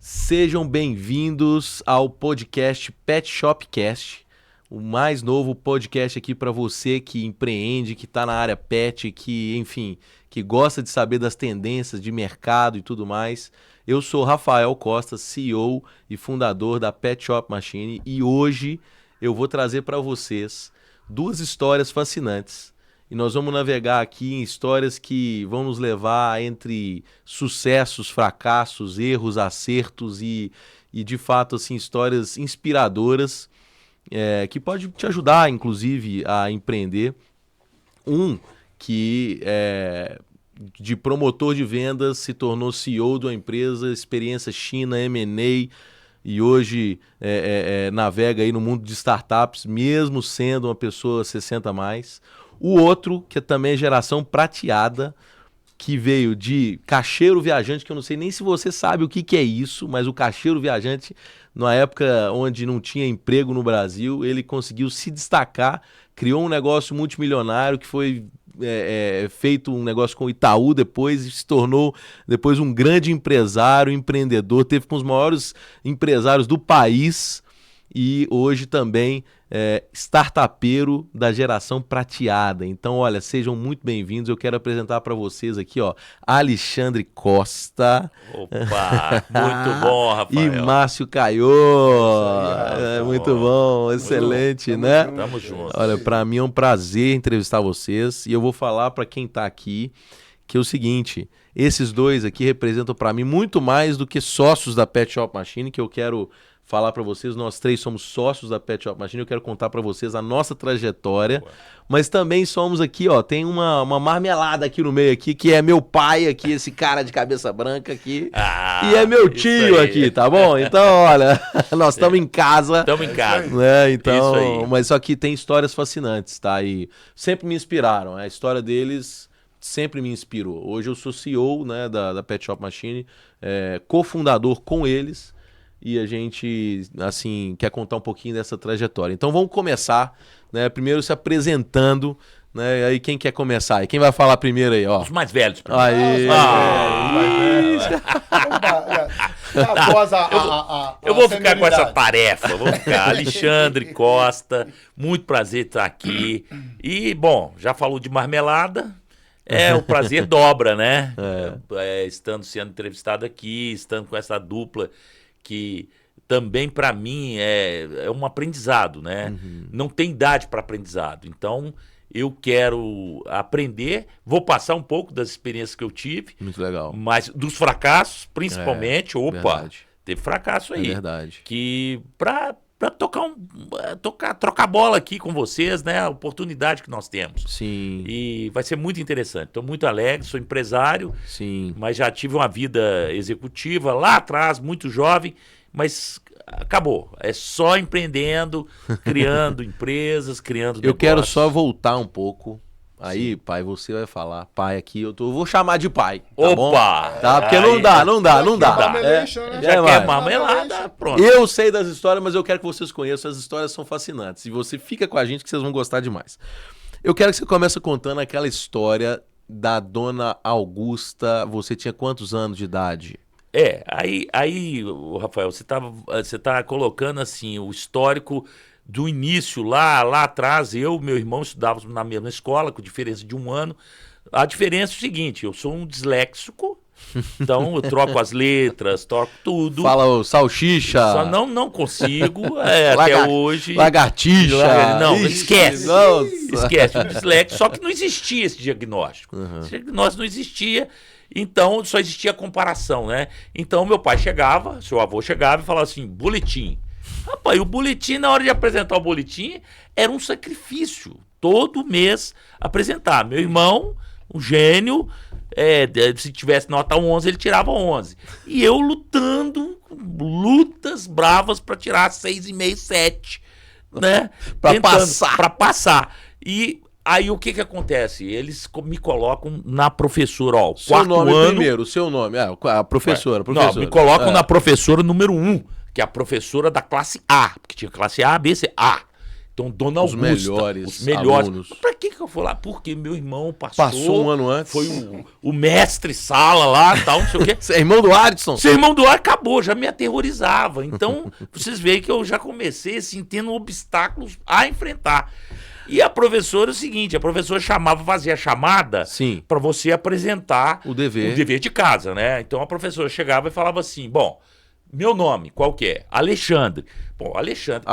Sejam bem-vindos ao podcast Pet Shop Cast, o mais novo podcast aqui para você que empreende, que está na área pet, que, enfim, que gosta de saber das tendências de mercado e tudo mais. Eu sou Rafael Costa, CEO e fundador da Pet Shop Machine, e hoje eu vou trazer para vocês duas histórias fascinantes. E nós vamos navegar aqui em histórias que vão nos levar entre sucessos, fracassos, erros, acertos e de fato, assim, histórias inspiradoras que pode te ajudar, inclusive, a empreender. Um que de promotor de vendas se tornou CEO de uma empresa, experiência China, M&A, e hoje navega aí no mundo de startups, mesmo sendo uma pessoa 60 a mais. O outro, que também é geração prateada, que veio de caixeiro viajante, que eu não sei nem se você sabe o que é isso, mas o caixeiro viajante, na época onde não tinha emprego no Brasil, ele conseguiu se destacar, criou um negócio multimilionário que foi feito um negócio com o Itaú depois, e se tornou depois um grande empresário, empreendedor, teve com os maiores empresários do país e hoje também startupeiro da geração prateada. Então, olha, sejam muito bem-vindos. Eu quero apresentar para vocês aqui, ó, Alexandre Costa. Opa, muito bom, Rafael. E Márcio Caiô. Muito bom, excelente, né? Tamo junto. Olha, para mim é um prazer entrevistar vocês e eu vou falar para quem tá aqui que é o seguinte, esses dois aqui representam para mim muito mais do que sócios da Pet Shop Machine, que eu quero falar para vocês. Nós três somos sócios da Pet Shop Machine, eu quero contar para vocês a nossa trajetória, mas também somos aqui, ó, tem uma marmelada aqui no meio aqui, que é meu pai aqui, esse cara de cabeça branca aqui, e é meu tio aqui, tá bom? Então, olha, nós estamos em casa. Estamos em casa. Né? Então, mas só que tem histórias fascinantes, tá? E sempre me inspiraram, a história deles sempre me inspirou. Hoje eu sou CEO, né, da Pet Shop Machine, cofundador com eles, e a gente, assim, quer contar um pouquinho dessa trajetória. Então vamos começar, né? Primeiro se apresentando, né? Aí quem quer começar? E quem vai falar primeiro aí, ó? Os mais velhos. Primeiro. Aí. Eu vou ficar com essa tarefa. Vou ficar. Alexandre Costa, muito prazer estar aqui. E, bom, já falou de marmelada. O prazer dobra, né? Estando sendo entrevistado aqui, estando com essa dupla que também para mim é um aprendizado, né? Uhum. Não tem idade para aprendizado. Então, eu quero aprender, vou passar um pouco das experiências que eu tive. Muito legal. Mas dos fracassos, principalmente. Verdade. Teve fracasso aí. É verdade. Que para trocar bola aqui com vocês, né? A oportunidade que nós temos. Sim. E vai ser muito interessante. Estou muito alegre, sou empresário. Sim. Mas já tive uma vida executiva lá atrás, muito jovem, mas acabou. É só empreendendo, criando empresas, criando negócios. Eu quero só voltar um pouco. Aí, sim, pai, você vai falar. Pai aqui, eu vou chamar de pai. Tá? Opa! Bom? Tá? Porque não dá. Já quer marmelada, pronto. Eu sei das histórias, mas eu quero que vocês conheçam. As histórias são fascinantes. E você fica com a gente que vocês vão gostar demais. Eu quero que você comece contando aquela história da dona Augusta. Você tinha quantos anos de idade? Aí, Rafael, você tá colocando assim o histórico do início, lá atrás. Eu e meu irmão estudávamos na mesma escola, com diferença de 1 ano. A diferença é o seguinte, eu sou um disléxico, então eu troco as letras, troco tudo. Fala o salsicha. Só não consigo, até hoje. Lagartixa. Não, Ixi, esquece. Nossa. Esquece, o disléxico. Só que não existia esse diagnóstico. Uhum. Esse diagnóstico não existia, então só existia a comparação, né? Então meu pai chegava, seu avô chegava e falava assim, boletim. Rapaz, o boletim, na hora de apresentar o boletim, era um sacrifício. Todo mês apresentar. Meu irmão, um gênio, se tivesse nota 11, ele tirava 11. E eu lutando, lutas bravas para tirar 6,5, 7, né? Para passar. E aí o que acontece? Eles me colocam na professora, ó. Seu nome primeiro, o seu nome. A professora. Não, me colocam na professora número 1. Que é a professora da classe A, porque tinha classe A, B, C, A. Então, Dona Augusta, os melhores alunos. Pra que eu fui lá? Porque meu irmão passou um ano antes. Foi o mestre sala lá, tal, não sei o quê. Você é irmão do Adson? Ser irmão do Adson acabou, já me aterrorizava. Então, vocês veem que eu já comecei assim, tendo obstáculos a enfrentar. E a professora é o seguinte, a professora fazia a chamada para você apresentar o dever de casa, né? Então a professora chegava e falava assim, bom, meu nome, qual que é? Alexandre. Bom, Alexandre,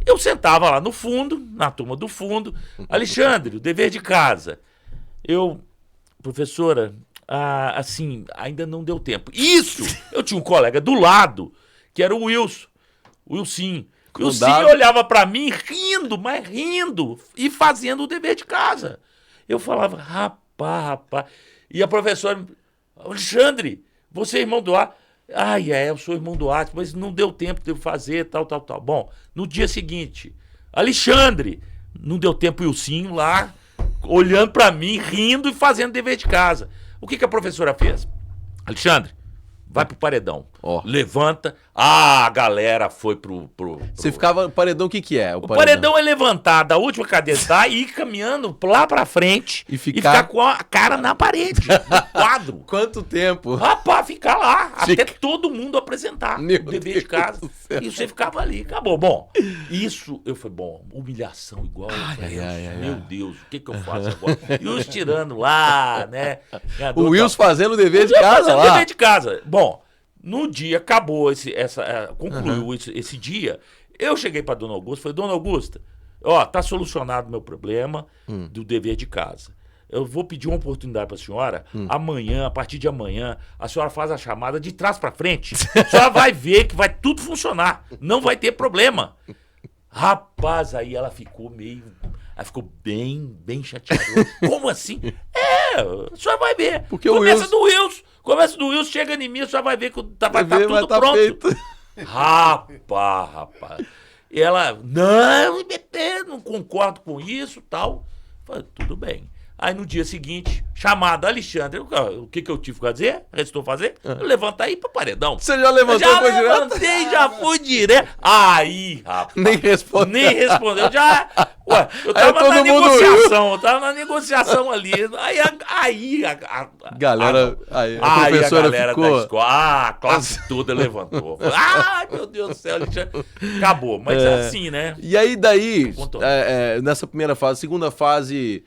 Eu sentava lá no fundo, na turma do fundo, Alexandre, o dever de casa. Professora, assim, ainda não deu tempo. Isso! Eu tinha um colega do lado, que era o Wilson, o Wilson olhava pra mim rindo, e fazendo o dever de casa. Eu falava, rapaz. E a professora, Alexandre, você é irmão do Adson? Eu sou irmão do Adson, mas não deu tempo de eu fazer, tal. Bom, no dia seguinte, Alexandre, não deu tempo, o Wilson lá, olhando pra mim, rindo e fazendo dever de casa. O que a professora fez? Alexandre, vai pro paredão. Levanta. A galera foi pro... Você ficava... Paredão, o que é? O paredão é levantar da última cadeira e ir caminhando lá pra frente e ficar com a cara na parede, no quadro. Quanto tempo? Rapaz, ficar lá, até todo mundo apresentar o dever de casa. E você ficava ali, acabou. Bom, isso, eu falei, humilhação igual. Meu Deus, o que eu faço agora? E os tirando lá, né? O Wilson fazendo o dever de casa lá. O dever de casa. Bom, no dia, acabou concluiu esse dia, eu cheguei para Dona Augusta e falei, Dona Augusta, tá solucionado o meu problema do dever de casa. Eu vou pedir uma oportunidade para a senhora, amanhã, a partir de amanhã, a senhora faz a chamada de trás para frente. A senhora vai ver que vai tudo funcionar, não vai ter problema. Rapaz, aí ela ficou bem chateada. Como assim? A senhora vai ver. Porque Começa do Wilson, chega em mim, a senhora vai ver que vai estar tudo pronto. Feito. Rapaz. E ela, não concordo com isso, tal. Falei, tudo bem. Aí no dia seguinte, chamada Alexandre, o que eu tive que fazer? Restou fazer? Eu levantar e ir pro paredão. Você já levantou e foi direto? Já levantei, já fui direto. Aí, rapaz. Nem respondeu. Eu tava na negociação, ali. Aí a professora galera ficou... da escola, a classe toda levantou. Meu Deus do céu, Alexandre. Acabou, mas assim, né? E aí daí, nessa primeira fase, segunda fase...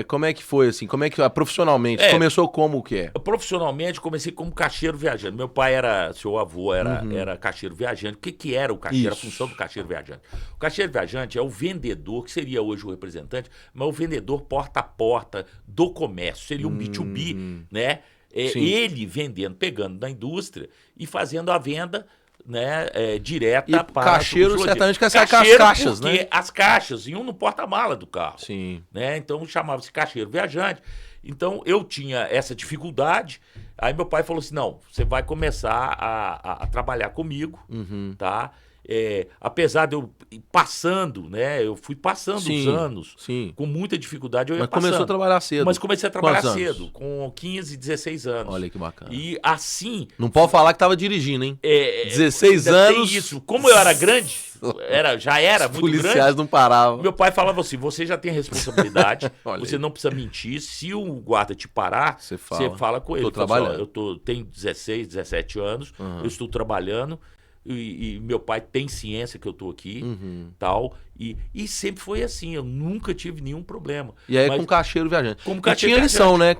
como é que foi, assim? Como é que profissionalmente? Começou como o quê? Profissionalmente, comecei como caixeiro viajante. Meu pai seu avô era caixeiro viajante. O que era o caixeiro? A função do caixeiro viajante. O caixeiro viajante é o vendedor, que seria hoje o representante, mas o vendedor porta a porta do comércio. Seria um B2B, né? Ele vendendo, pegando da indústria e fazendo a venda, né, direta para caixeiro, certamente que as caixas, né? As caixas iam no porta-mala do carro. Sim. Né? Então chamava-se caixeiro viajante. Então eu tinha essa dificuldade. Aí meu pai falou assim: não, você vai começar a trabalhar comigo, tá? Apesar de eu ir passando, né? Eu fui passando os anos com muita dificuldade. Eu ia passando. Começou a trabalhar cedo. Mas comecei a trabalhar cedo, com 15, 16 anos. Olha que bacana. E assim... Não pode falar que estava dirigindo, hein? 16 anos... Tem isso. Como eu era grande, já era muito grande... Os policiais não paravam. Meu pai falava assim: você já tem responsabilidade, você não precisa mentir. Se o guarda te parar, você fala com ele. Estou trabalhando. Tenho 16, 17 anos, eu estou trabalhando... E meu pai tem ciência que eu tô aqui, tal, e sempre foi assim, eu nunca tive nenhum problema. E aí com caixeiro viajante. Tinha lição, né?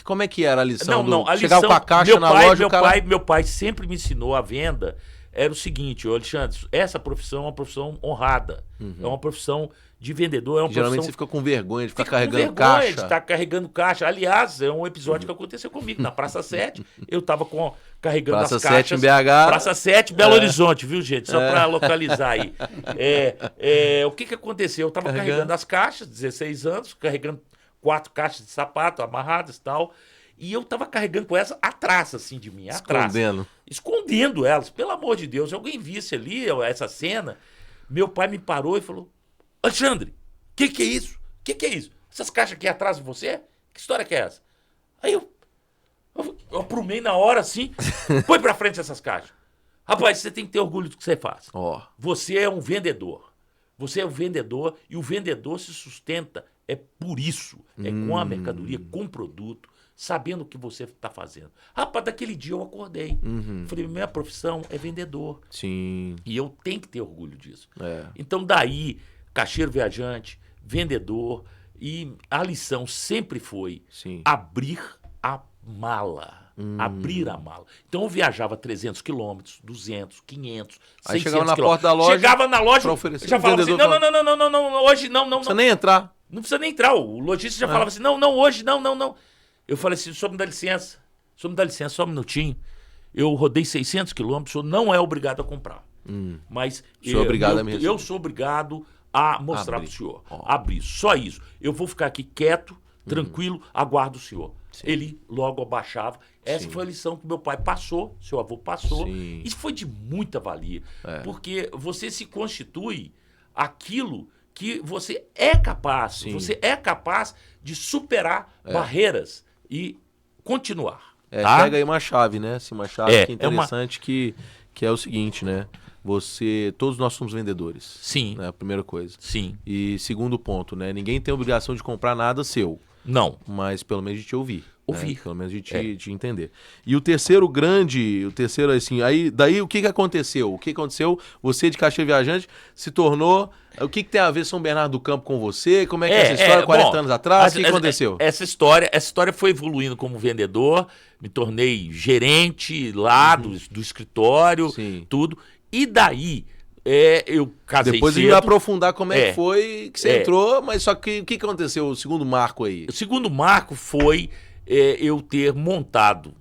Como é que era a lição? A chegava lição, com a caixa na loja, meu pai sempre me ensinou a venda, era o seguinte: Alexandre, essa profissão é uma profissão honrada, é uma profissão de vendedor, é uma Geralmente profissão... você fica com vergonha de ficar carregando caixa. De estar carregando caixa. Aliás, é um episódio que aconteceu comigo na Praça 7. Eu estava carregando Praça as caixas. 7 em BH. Praça 7, Belo Horizonte, viu, gente? Só para localizar aí. O que aconteceu? Eu estava carregando as caixas, 16 anos, carregando 4 caixas de sapato amarradas e tal. E eu estava carregando com essa atrás, assim, de mim. Atrás. Escondendo elas. Pelo amor de Deus, se alguém visse ali essa cena, meu pai me parou e falou: Alexandre, o que é isso? O que é isso? Essas caixas aqui atrás de você? Que história que é essa? Aí eu aprumei na hora assim, põe pra frente essas caixas. Rapaz, você tem que ter orgulho do que você faz. Você é um vendedor. Você é o vendedor e o vendedor se sustenta por isso. É com a mercadoria, com o produto, sabendo o que você está fazendo. Rapaz, daquele dia eu acordei. Falei, minha profissão é vendedor. Sim. E eu tenho que ter orgulho disso. É. Então, daí, caixeiro viajante, vendedor, e a lição sempre foi abrir a mala. Abrir a mala. Então, eu viajava 300 quilômetros, 200, 500, 600 Aí chegava na quilômetros. porta da loja. Chegava na loja, já falava assim, não, hoje não. Não precisa nem entrar. Não precisa nem entrar. O lojista já falava assim, não, hoje não. Eu falei assim, senhor me dá licença, só um minutinho. Eu rodei 600 quilômetros, o senhor não é obrigado a comprar. Mas eu sou obrigado a mostrar para o senhor. Abrir, só isso. Eu vou ficar aqui quieto, tranquilo, aguardo o senhor. Ele logo abaixava. Essa foi a lição que meu pai passou, seu avô passou. Isso foi de muita valia. Porque você se constitui aquilo que você é capaz. Você é capaz de superar barreiras e continuar. Tá? Pega aí uma chave, né? Uma chave que é interessante, que é o seguinte, né? Todos nós somos vendedores. Sim. Né? A primeira coisa. Sim. E segundo ponto, né? Ninguém tem obrigação de comprar nada seu. Não. Mas pelo menos de te ouvir. Ouvir. Né? Pelo menos de te entender. E o terceiro assim, daí o que aconteceu? O que aconteceu? Você de caixeiro viajante se tornou... O que tem a ver São Bernardo do Campo com você? Como é que é essa história? 40 anos atrás? O que aconteceu? Essa história foi evoluindo como vendedor, me tornei gerente lá do escritório, tudo. E daí, eu casei Depois cedo. a gente vai aprofundar como é que foi que você entrou, mas só que o que aconteceu? O segundo marco aí? O segundo marco foi eu ter montado,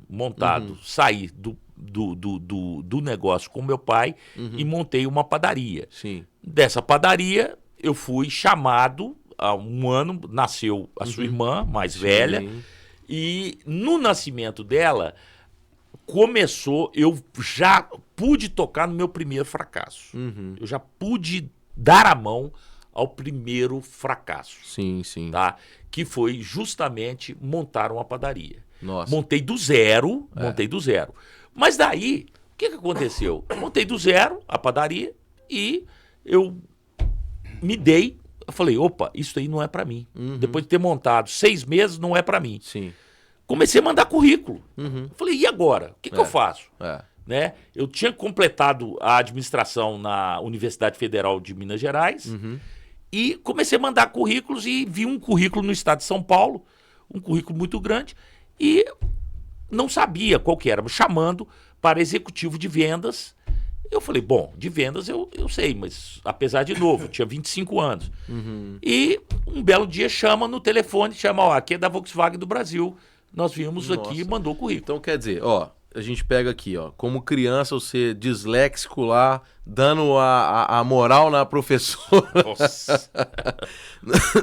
sair do negócio com meu pai e montei uma padaria. Sim. Dessa padaria, eu fui chamado, há um ano, nasceu a sua irmã mais velha, e no nascimento dela, eu já pude tocar no meu primeiro fracasso. Eu já pude dar a mão ao primeiro fracasso. Sim. Tá? Que foi justamente montar uma padaria. Nossa. Montei do zero. Mas daí, o que aconteceu? Montei do zero a padaria e eu falei, opa, isso aí não é para mim. Depois de ter montado 6 meses, não é para mim. Sim. Comecei a mandar currículo. Falei, e agora? O que eu faço? Né? Eu tinha completado a administração na Universidade Federal de Minas Gerais e comecei a mandar currículos e vi um currículo no estado de São Paulo, um currículo muito grande, e não sabia qual que era, me chamando para executivo de vendas. Eu falei, bom, de vendas eu sei, mas apesar de novo, tinha 25 anos. E um belo dia chama no telefone, aqui é da Volkswagen do Brasil. Nós vimos aqui e mandou o currículo. Então quer dizer, a gente pega aqui, como criança, você disléxico lá, dando a moral na professora. Nossa.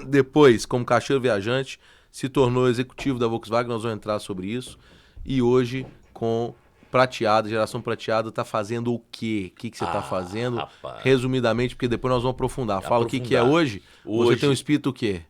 Depois, como caixeiro viajante, se tornou executivo da Volkswagen, nós vamos entrar sobre isso. E hoje, com geração prateada, tá fazendo o quê? O que você tá fazendo? Rapaz. Resumidamente, porque depois nós vamos aprofundar. Fala o que é hoje. Você tem um espírito o quê?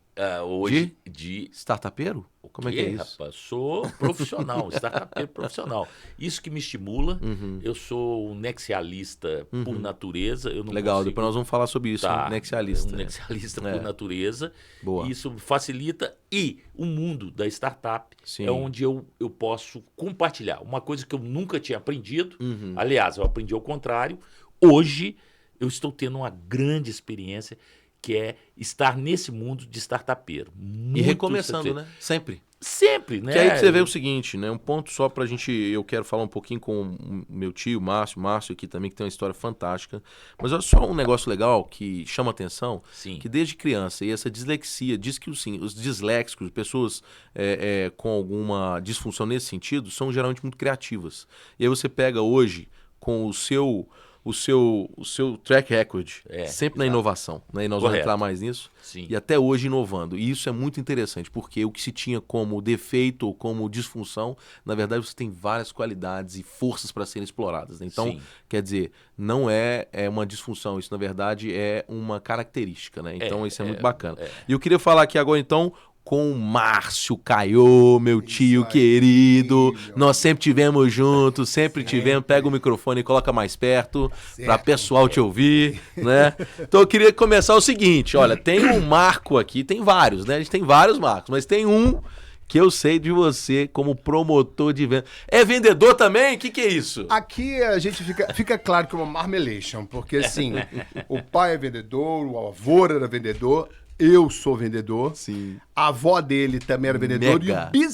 Hoje de startupeiro? Como é que é isso? Rapaz, sou profissional, startupeiro profissional. Isso que me estimula. Eu sou um nexialista por natureza. Eu não Legal, consigo... depois nós vamos falar sobre isso. Nexialista. Um nexialista por natureza. Boa. Isso facilita. E o mundo da startup é onde eu posso compartilhar. Uma coisa que eu nunca tinha aprendido. Aliás, eu aprendi ao contrário. Hoje eu estou tendo uma grande experiência, que é estar nesse mundo de startupeiro. E recomeçando, né? Sempre. Sempre, né? Que aí você vê o seguinte, né? Um ponto só pra gente... Eu quero falar um pouquinho com o meu tio, Márcio aqui também, que tem uma história fantástica. Mas olha só um negócio legal que chama atenção. Sim. Que desde criança, e essa dislexia, diz que os disléxicos, pessoas com alguma disfunção nesse sentido, são geralmente muito criativas. E aí você pega hoje com o seu track record, sempre na inovação, né? E nós vamos entrar mais nisso. Sim. E até hoje inovando. E isso é muito interessante, porque o que se tinha como defeito ou como disfunção, na verdade você tem várias qualidades e forças para serem exploradas, né? Então, quer dizer, não é uma disfunção, isso na verdade é uma característica, né? Então isso é muito bacana. E eu queria falar aqui agora então, com o Márcio Caiô, meu tio querido. Nós sempre tivemos juntos, sempre tivemos. Pega o microfone e coloca mais perto para pessoal te ouvir, né? Então eu queria começar o seguinte, olha, tem um marco aqui, tem vários, né? A gente tem vários marcos, mas tem um que eu sei de você como promotor de venda. É vendedor também? O que é isso? Aqui a gente fica claro que é uma marmelation, porque assim, o pai é vendedor, o avô era vendedor, eu sou vendedor. Sim. A avó dele também era vendedor. Mega. E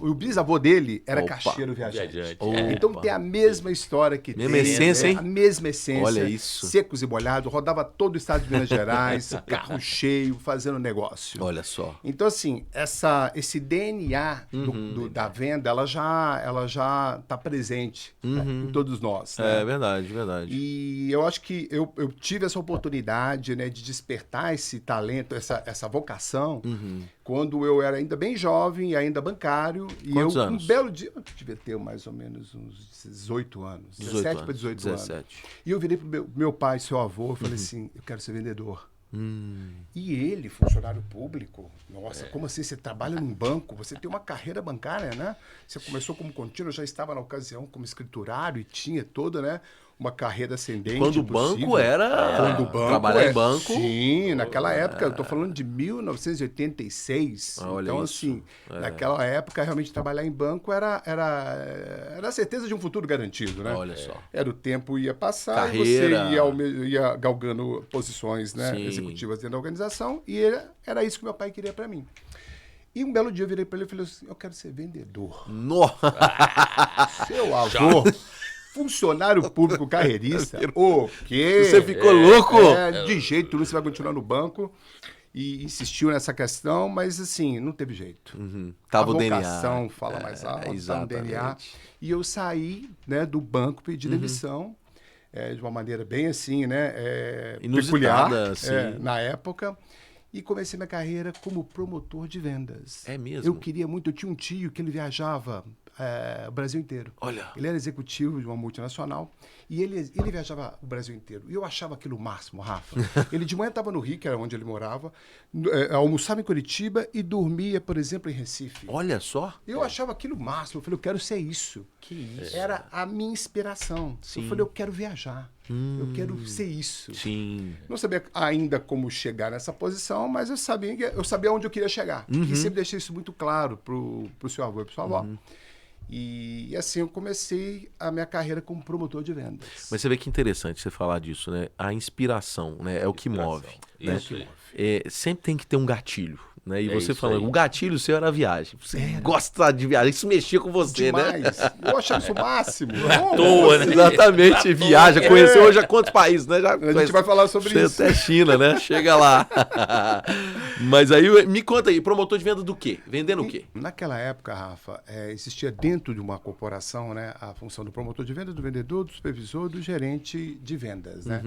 o bisavô dele era caixeiro viajante. Então tem a mesma história que mesma essência, hein? A mesma essência. Olha isso. Secos e molhados, rodava todo o estado de Minas Gerais, carro cheio, fazendo negócio. Olha só. Então, assim, esse DNA da venda, ela já está presente, né, em todos nós. Né? É verdade, verdade. E eu acho que eu tive essa oportunidade, né, de despertar esse talento, essa vocação, quando eu era ainda bem jovem, ainda bancário. Quantos anos? Um belo dia, eu devia ter mais ou menos uns 18 anos. 17 para 18 anos. E eu virei pro meu pai, seu avô, e falei assim, eu quero ser vendedor. E ele, funcionário público, nossa, como assim? Você trabalha num banco, você tem uma carreira bancária, né? Você começou como contínuo, já estava na ocasião como escriturário e tinha toda, né, uma carreira ascendente. Quando o banco era... Quando o banco trabalhar em banco... Sim, naquela época, eu estou falando de 1986. Olha então, isso. assim, naquela época, realmente trabalhar em banco era a certeza de um futuro garantido, né? Olha só. Era o tempo ia passar, Carreira. e você ia galgando posições, né, Sim. executivas dentro da organização, e era isso que meu pai queria para mim. E um belo dia eu virei para ele e falei assim, eu quero ser vendedor. Nossa! Seu avô, funcionário público carreirista, o quê? Você ficou louco? De jeito nenhum, você vai continuar no banco. E insistiu nessa questão, mas assim, não teve jeito. Tava a o DNA. vocação fala mais alto, tá no DNA. E eu saí, né, do banco, pedi demissão, de uma maneira bem assim, né, peculiar, assim. na época. E comecei minha carreira como promotor de vendas. É mesmo? Eu queria muito, eu tinha um tio que ele viajava o Brasil inteiro. Olha. Ele era executivo de uma multinacional e ele viajava o Brasil inteiro. E eu achava aquilo o máximo, Rafa. Ele de manhã estava no Rio, que era onde ele morava, almoçava em Curitiba e dormia, por exemplo, em Recife. Olha só. Eu achava aquilo o máximo. Eu falei, eu quero ser isso. Que isso. Era a minha inspiração. Sim. Eu falei, eu quero viajar. Eu quero ser isso. Sim. Não sabia ainda como chegar nessa posição, mas eu sabia onde eu queria chegar. E sempre deixei isso muito claro pro seu avô e pro sua avó. E assim eu comecei a minha carreira como promotor de vendas. Mas você vê que interessante você falar disso, né? A inspiração, né? É o que move. Né? Isso aí. Sempre tem que ter um gatilho. Né? E É você isso falando, aí. o gatilho seu era a viagem. Você gosta de viagem, isso mexia com você, né? Demais. Eu achava isso o máximo. À toa, né? Exatamente, viaja, conheceu hoje a quantos países, né? Já A gente vai falar sobre isso. Até China, né? Chega lá. Mas aí, me conta aí, promotor de venda do quê? Vendendo o quê? Naquela época, Rafa, existia dentro de uma corporação, né, a função do promotor de venda, do vendedor, do supervisor, do gerente de vendas, né?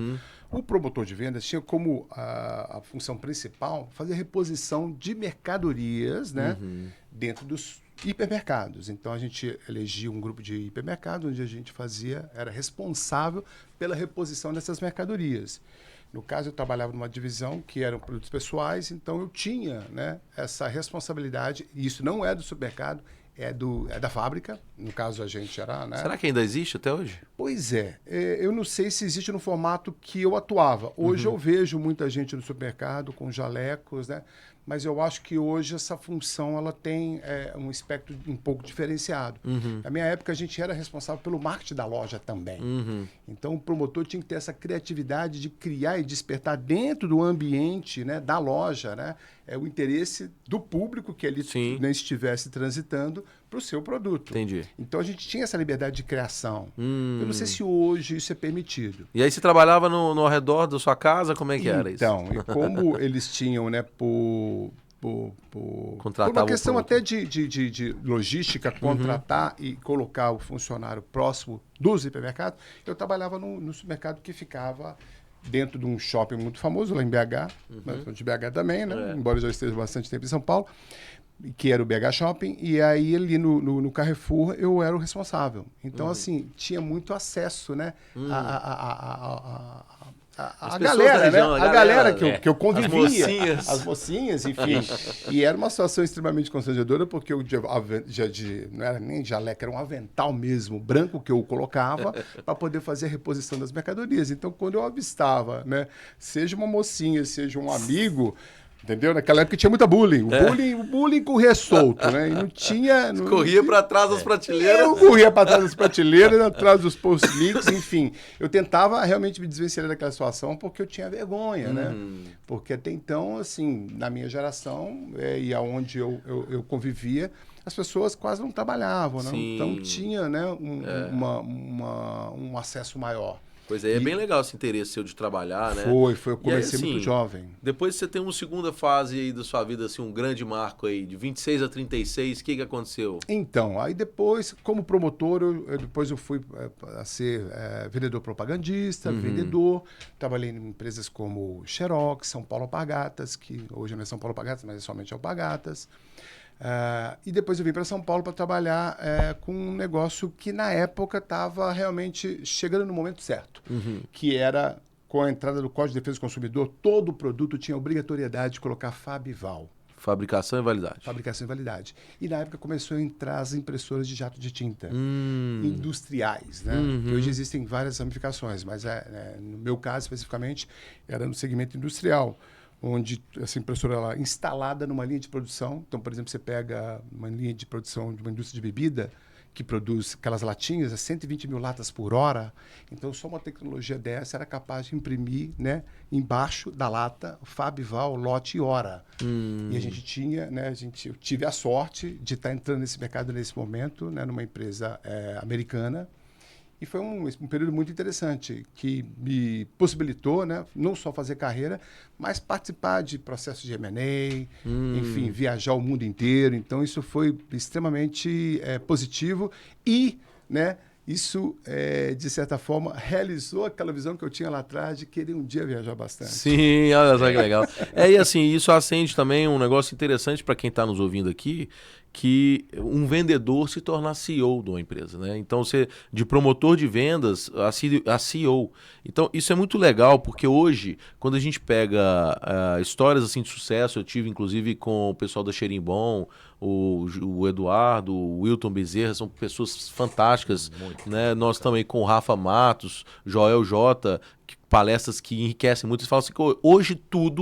O promotor de vendas tinha como a função principal fazer reposição de mercadorias, né, dentro dos hipermercados. Então a gente elegia um grupo de hipermercados onde a gente era responsável pela reposição dessas mercadorias. No caso, eu trabalhava numa divisão que eram produtos pessoais, então eu tinha, né, essa responsabilidade, e isso não é do supermercado, é da fábrica. No caso, a gente era... Né? Será que ainda existe até hoje? Pois é. Eu não sei se existe no formato que eu atuava. Hoje eu vejo muita gente no supermercado com jalecos, né? Mas eu acho que hoje essa função ela tem um espectro um pouco diferenciado. Na minha época, a gente era responsável pelo marketing da loja também. Então, o promotor tinha que ter essa criatividade de criar e despertar dentro do ambiente, né, da loja, né, o interesse do público que ali, né, estivesse transitando para o seu produto. Entendi. Então, a gente tinha essa liberdade de criação. Eu não sei se hoje isso é permitido. E aí você trabalhava no redor da sua casa? Como é que era isso? Então, e como eles tinham, né, por uma questão até de logística, contratar e colocar o funcionário próximo dos hipermercados, eu trabalhava no supermercado que ficava dentro de um shopping muito famoso, lá em BH, de BH também, né? Embora eu já esteja bastante tempo em São Paulo, que era o BH Shopping, e aí ali no Carrefour eu era o responsável. Então, assim, tinha muito acesso, né, a galera, né? A galera que eu convivia. As mocinhas, enfim. E era uma situação extremamente constrangedora, porque eu não era nem jaleco, era um avental mesmo, branco, que eu colocava para poder fazer a reposição das mercadorias. Então, quando eu avistava, né, seja uma mocinha, seja um amigo... Entendeu? Naquela época tinha muita bullying. O bullying corria solto, né? E não tinha... Corria para trás das prateleiras. Eu corria para trás das prateleiras, atrás dos post-mix, enfim. Eu tentava realmente me desvencilhar daquela situação porque eu tinha vergonha, né? Porque até então, assim, na minha geração e aonde eu convivia, as pessoas quase não trabalhavam, né? Então tinha, né, um acesso maior. Pois é, é bem legal esse interesse seu de trabalhar, né? Eu comecei muito jovem. Depois você tem uma segunda fase aí da sua vida, assim, um grande marco aí, de 26 a 36, o que aconteceu? Então, aí depois, como promotor, eu fui a ser vendedor propagandista, vendedor, trabalhei em empresas como Xerox, São Paulo Alpargatas, que hoje não é São Paulo Alpargatas, mas é somente Alpargatas. E depois eu vim para São Paulo para trabalhar com um negócio que na época estava realmente chegando no momento certo, que era com a entrada do Código de Defesa do Consumidor, todo produto tinha obrigatoriedade de colocar FAB/VAL. Fabricação e validade. Fabricação e validade. E na época começou a entrar as impressoras de jato de tinta, industriais, né? Que hoje existem várias ramificações, mas no meu caso especificamente era no segmento industrial, onde essa impressora ela é instalada numa linha de produção. Então, por exemplo, você pega uma linha de produção de uma indústria de bebida que produz aquelas latinhas, 120 mil latas por hora. Então, só uma tecnologia dessa era capaz de imprimir, né, embaixo da lata FAB/VAL, lote e hora. E a gente tinha, né, eu tive a sorte de estar entrando nesse mercado nesse momento, né, numa empresa americana. E foi um período muito interessante, que me possibilitou, né, não só fazer carreira, mas participar de processos de M&A, enfim, viajar o mundo inteiro. Então, isso foi extremamente positivo e, né, isso, de certa forma, realizou aquela visão que eu tinha lá atrás de querer um dia viajar bastante. Sim, olha só que legal. E assim, isso acende também um negócio interessante para quem está nos ouvindo aqui, que um vendedor se tornar CEO de uma empresa, né? Então, você, de promotor de vendas a CEO. Então, isso é muito legal, porque hoje, quando a gente pega histórias assim de sucesso, eu tive inclusive com o pessoal da Cheirinho Bom, o Eduardo, o Wilton Bezerra, são pessoas fantásticas, né? Nós também com o Rafa Matos, Joel J, palestras que enriquecem muito. Eles falam assim que hoje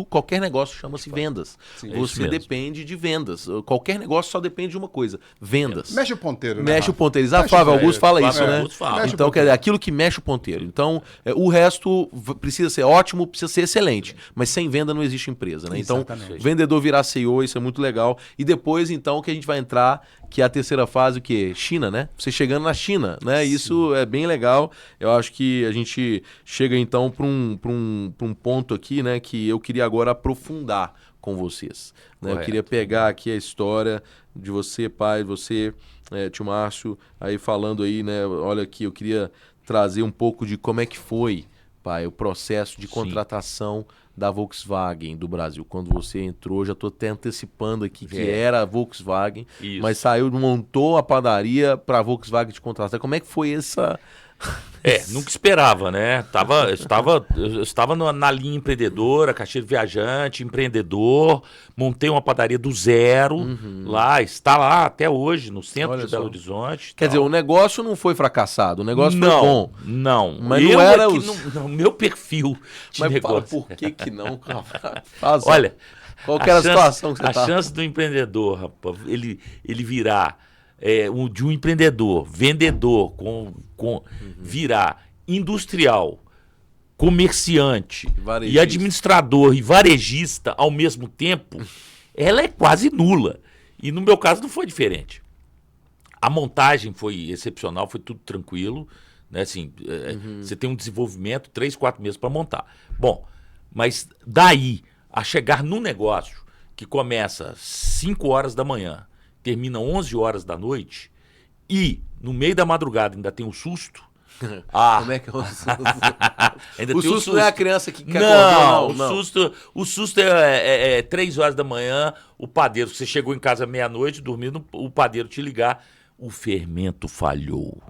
qualquer negócio chama-se vendas. Sim, você depende de vendas. Qualquer negócio só depende de uma coisa, vendas. Mexe o ponteiro, né? Mexe o ponteiro. Flávio Augusto fala isso, né? Então, quer dizer, aquilo que mexe o ponteiro. Então, o resto precisa ser ótimo, precisa ser excelente. Mas sem venda não existe empresa, né? Então, vendedor virar CEO, isso é muito legal. E depois, então, que a gente vai entrar, que é a terceira fase, o quê? China, né? Você chegando na China, né? Sim. Isso é bem legal. Eu acho que a gente chega, então, para um ponto aqui, né, que eu queria agora aprofundar com vocês. Né? Eu queria pegar aqui a história de você, pai, você, tio Márcio, aí falando aí, né, olha aqui, eu queria trazer um pouco de como é que foi, pai, o processo de contratação da Volkswagen do Brasil. Quando você entrou, já estou até antecipando aqui que era a Volkswagen, mas montou a padaria para a Volkswagen te contratar. Como é que foi essa... Nunca esperava, né? Eu estava na linha empreendedora, caixeiro viajante, empreendedor, montei uma padaria do zero, está lá até hoje, no centro de Belo Horizonte. Quer dizer, o negócio não foi fracassado, o negócio foi bom. Não, mas não era o meu perfil de negócio. Fala, por que não? Olha, qual que era a situação que você estava? A chance do empreendedor, rapaz, ele virar... de um empreendedor, vendedor, virar industrial, comerciante e administrador e varejista ao mesmo tempo, ela é quase nula. E no meu caso não foi diferente. A montagem foi excepcional, foi tudo tranquilo, né? Assim, você tem um desenvolvimento, 3, 4 meses para montar. Bom, mas daí a chegar num negócio que começa 5 horas da manhã, termina 11 horas da noite e no meio da madrugada ainda tem o susto. Como é que é o susto? Ainda o tem susto não é a criança que quer O susto é 3 horas da manhã, o padeiro, você chegou em casa meia-noite, dormindo, o padeiro te ligar, O fermento falhou.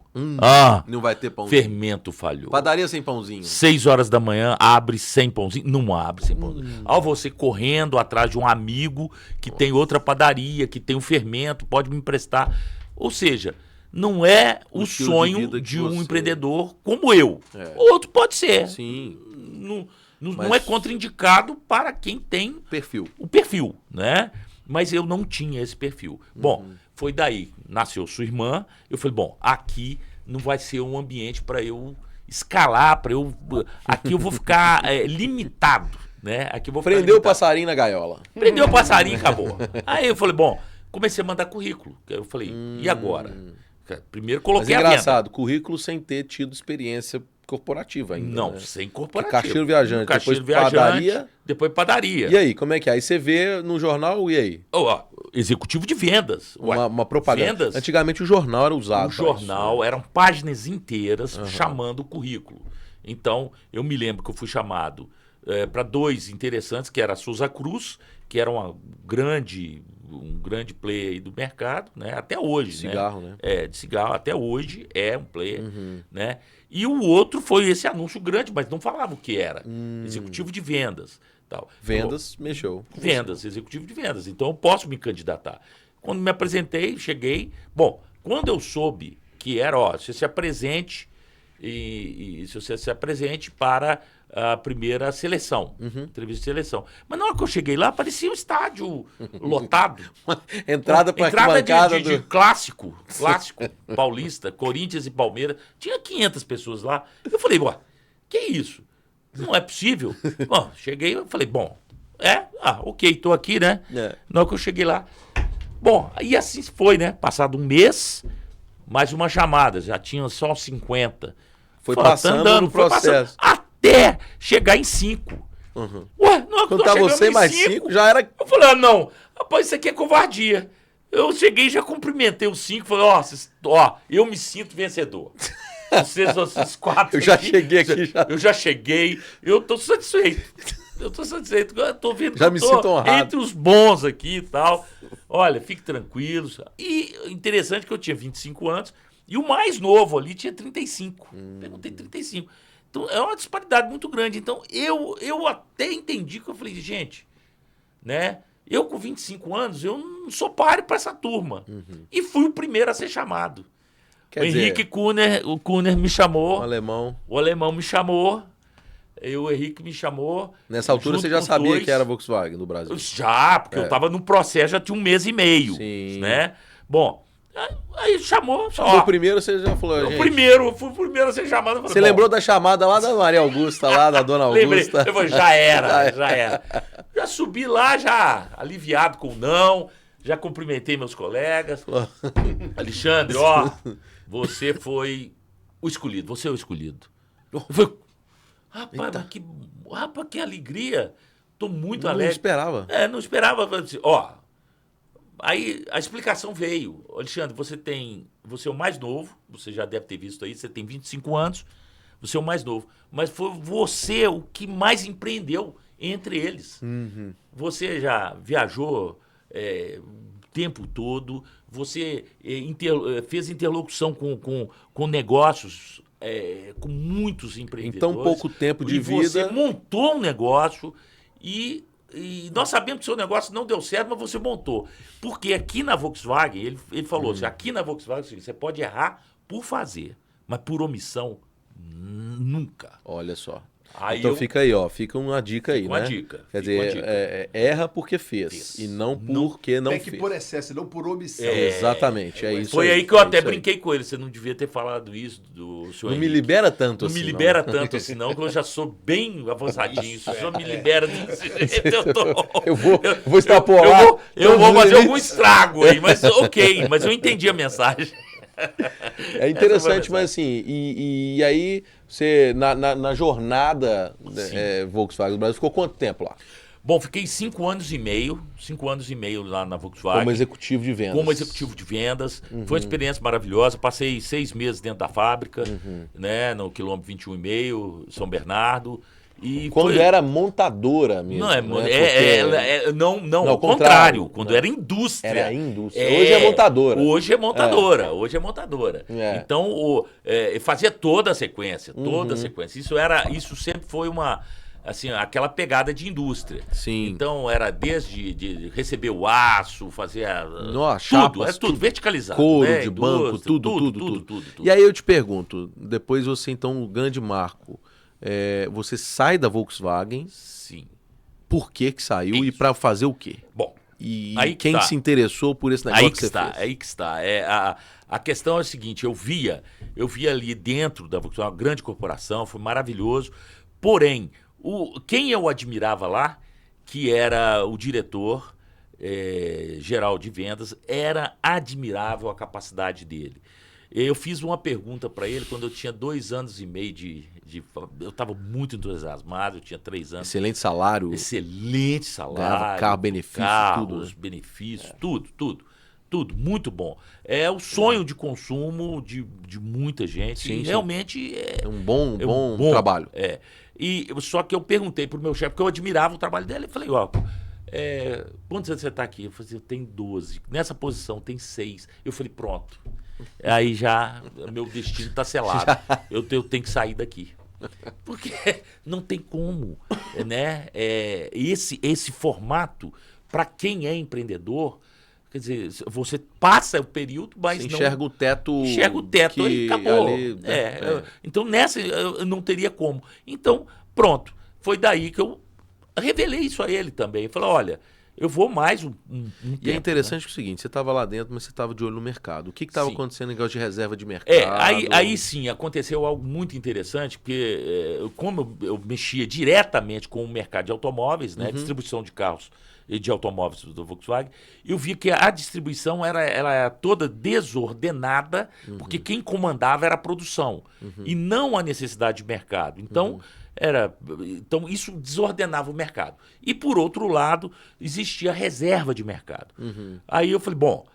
Não vai ter pãozinho. Fermento falhou. Padaria sem pãozinho. 6 horas da manhã, abre sem pãozinho. Não abre sem pãozinho. Ao você correndo atrás de um amigo que tem outra padaria, que tem um fermento, pode me emprestar. Ou seja, não é o sonho de um empreendedor como eu. Outro pode ser. Sim. Não é contraindicado para quem tem o perfil, né? Mas eu não tinha esse perfil. Bom, foi daí, nasceu sua irmã, eu falei, bom, aqui não vai ser um ambiente para eu escalar, aqui eu vou ficar limitado, né? Aqui eu vou Prendeu o passarinho na gaiola. Prendeu o passarinho e acabou. Aí eu falei, bom, comecei a mandar currículo. Eu falei, e agora? Primeiro coloquei a venda. Mas é engraçado, currículo sem ter tido experiência corporativa ainda. Não, né? sem corporativa. Caixeiro viajante, depois padaria. Depois padaria. E aí, como é que é? Aí você vê no jornal, e aí? Executivo de vendas. Uma propaganda. Vendas. Antigamente o jornal era usado. O jornal eram páginas inteiras chamando o currículo. Então, eu me lembro que eu fui chamado para 2 interessantes, que era a Souza Cruz, que era um grande player aí do mercado, né? Até hoje. De cigarro, né? De cigarro, até hoje é um player, né? E o outro foi esse anúncio grande, mas não falava o que era. Executivo de vendas. Tal. Vendas, mexeu. Vendas, executivo de vendas. Então eu posso me candidatar. Quando me apresentei, cheguei. Bom, quando eu soube que era, você se apresente e se você se apresente para a primeira seleção, entrevista de seleção. Mas na hora que eu cheguei lá, parecia um estádio lotado. Entrada para arquibancada de clássico paulista, Corinthians e Palmeiras. Tinha 500 pessoas lá. Eu falei, que isso? Não é possível. Bom, cheguei, eu falei, ok, tô aqui, né? Na hora que eu cheguei lá. Bom, e assim foi, né? Passado um mês, mais uma chamada, já tinha só 50. Foi passando no processo. Até chegar em 5. Ué, não, quando tá você mais 5, já era... Eu falei, não, rapaz, isso aqui é covardia. Eu cheguei e já cumprimentei os 5, falei, eu me sinto vencedor. Vocês 4 eu já cheguei aqui. Eu já cheguei, eu tô satisfeito. Eu tô vendo já me sinto honrado. Entre os bons aqui e tal. Olha, fique tranquilo. E interessante que eu tinha 25 anos e o mais novo ali tinha 35. Perguntei 35. Então é uma disparidade muito grande. Então eu até entendi que eu falei, gente, né? Eu com 25 anos, eu não sou páreo para essa turma. E fui o primeiro a ser chamado. Quer dizer, Henrique Kuhner, o Kuhner me chamou. O alemão me chamou. O Henrique me chamou. Nessa altura você já sabia que era Volkswagen no Brasil? Já, porque eu estava no processo já tinha 1 mês e meio. Sim. Né? Bom, aí chamou. No primeiro você já falou, gente. Eu fui o primeiro a ser chamado. Falei, você lembrou da chamada lá da Maria Augusta, lá da Dona Augusta? Lembrei. Eu falei, já era. Já subi lá, já aliviado com o não. Já cumprimentei meus colegas. Alexandre, você foi o escolhido. Você é o escolhido. Eu falei, rapaz, que alegria. Tô muito alegre. Não esperava. Não esperava. Aí a explicação veio. Alexandre, você é o mais novo. Você já deve ter visto aí. Você tem 25 anos. Você é o mais novo. Mas foi você o que mais empreendeu entre eles. Você já viajou o tempo todo, você fez interlocução com negócios, com muitos empreendedores. Em tão pouco tempo de vida. Você montou um negócio e nós sabemos que o seu negócio não deu certo, mas você montou. Porque aqui na Volkswagen, ele falou assim, aqui na Volkswagen você pode errar por fazer, mas por omissão, nunca. Olha só. Então fica aí, fica uma dica aí, uma né? Dica. Quer dizer, erra porque fez e não porque não fez. É que por excesso, não por omissão. Exatamente, é isso. Foi aí que eu até brinquei com ele. Você não devia ter falado isso do senhor Não Henrique. me libera tanto assim. Não me libera tanto assim, não, que eu já sou bem avançadinho. Se o senhor me libera desse jeito, eu vou extrapolar. Eu vou fazer algum estrago aí, mas ok, mas eu entendi a mensagem. É interessante, mas assim, e aí você, na jornada Volkswagen do Brasil, ficou quanto tempo lá? Bom, fiquei 5 anos e meio lá na Volkswagen. Como executivo de vendas. Como executivo de vendas. Foi uma experiência maravilhosa. Passei 6 meses dentro da fábrica, né, no quilômetro 21,5, São Bernardo. Quando era montadora mesmo. Não, ao contrário. Quando era indústria. Era indústria. Hoje é montadora. Hoje é montadora. Então, fazia toda a sequência. Isso sempre foi aquela pegada de indústria. Sim. Então, era desde de receber o aço, fazer tudo verticalizado. Couro de banco, tudo. E aí eu te pergunto, depois você, então, o grande marco, você sai da Volkswagen. Sim. Por que saiu e para fazer o quê? Bom, e quem se interessou por esse negócio que você fez? Aí que está. A questão é a seguinte, eu via ali dentro da Volkswagen, uma grande corporação, foi maravilhoso, porém, quem eu admirava lá, que era o diretor geral de vendas, era admirável a capacidade dele. Eu fiz uma pergunta para ele quando eu tinha 2 anos e meio eu estava muito entusiasmado, eu tinha 3 anos. Excelente salário. Carro, benefícios, benefícios, tudo, muito bom. É o sonho de consumo de muita gente. Sim, realmente é um bom trabalho. Só que eu perguntei pro meu chefe, porque eu admirava o trabalho dele, eu falei, quantos anos você está aqui? Eu falei, eu tenho 12. Nessa posição tem 6. Eu falei, pronto. Aí já meu destino está selado. Eu tenho que sair daqui. Porque não tem como, né? Esse formato, para quem é empreendedor, quer dizer, você passa o período, mas não... Enxerga o teto e acabou. Então, nessa, eu não teria como. Então, pronto. Foi daí que eu revelei isso a ele também. Eu falei, olha, eu vou mais um tempo. E é interessante que é o seguinte, você estava lá dentro, mas você estava de olho no mercado. O que estava acontecendo em negócio de reserva de mercado? Aí sim, aconteceu algo muito interessante, porque como eu mexia diretamente com o mercado de automóveis, né, distribuição de carros e de automóveis do Volkswagen, eu vi que a distribuição era toda desordenada, porque quem comandava era a produção, e não a necessidade de mercado. Então, isso desordenava o mercado. E, por outro lado, existia reserva de mercado. Aí eu falei, bom,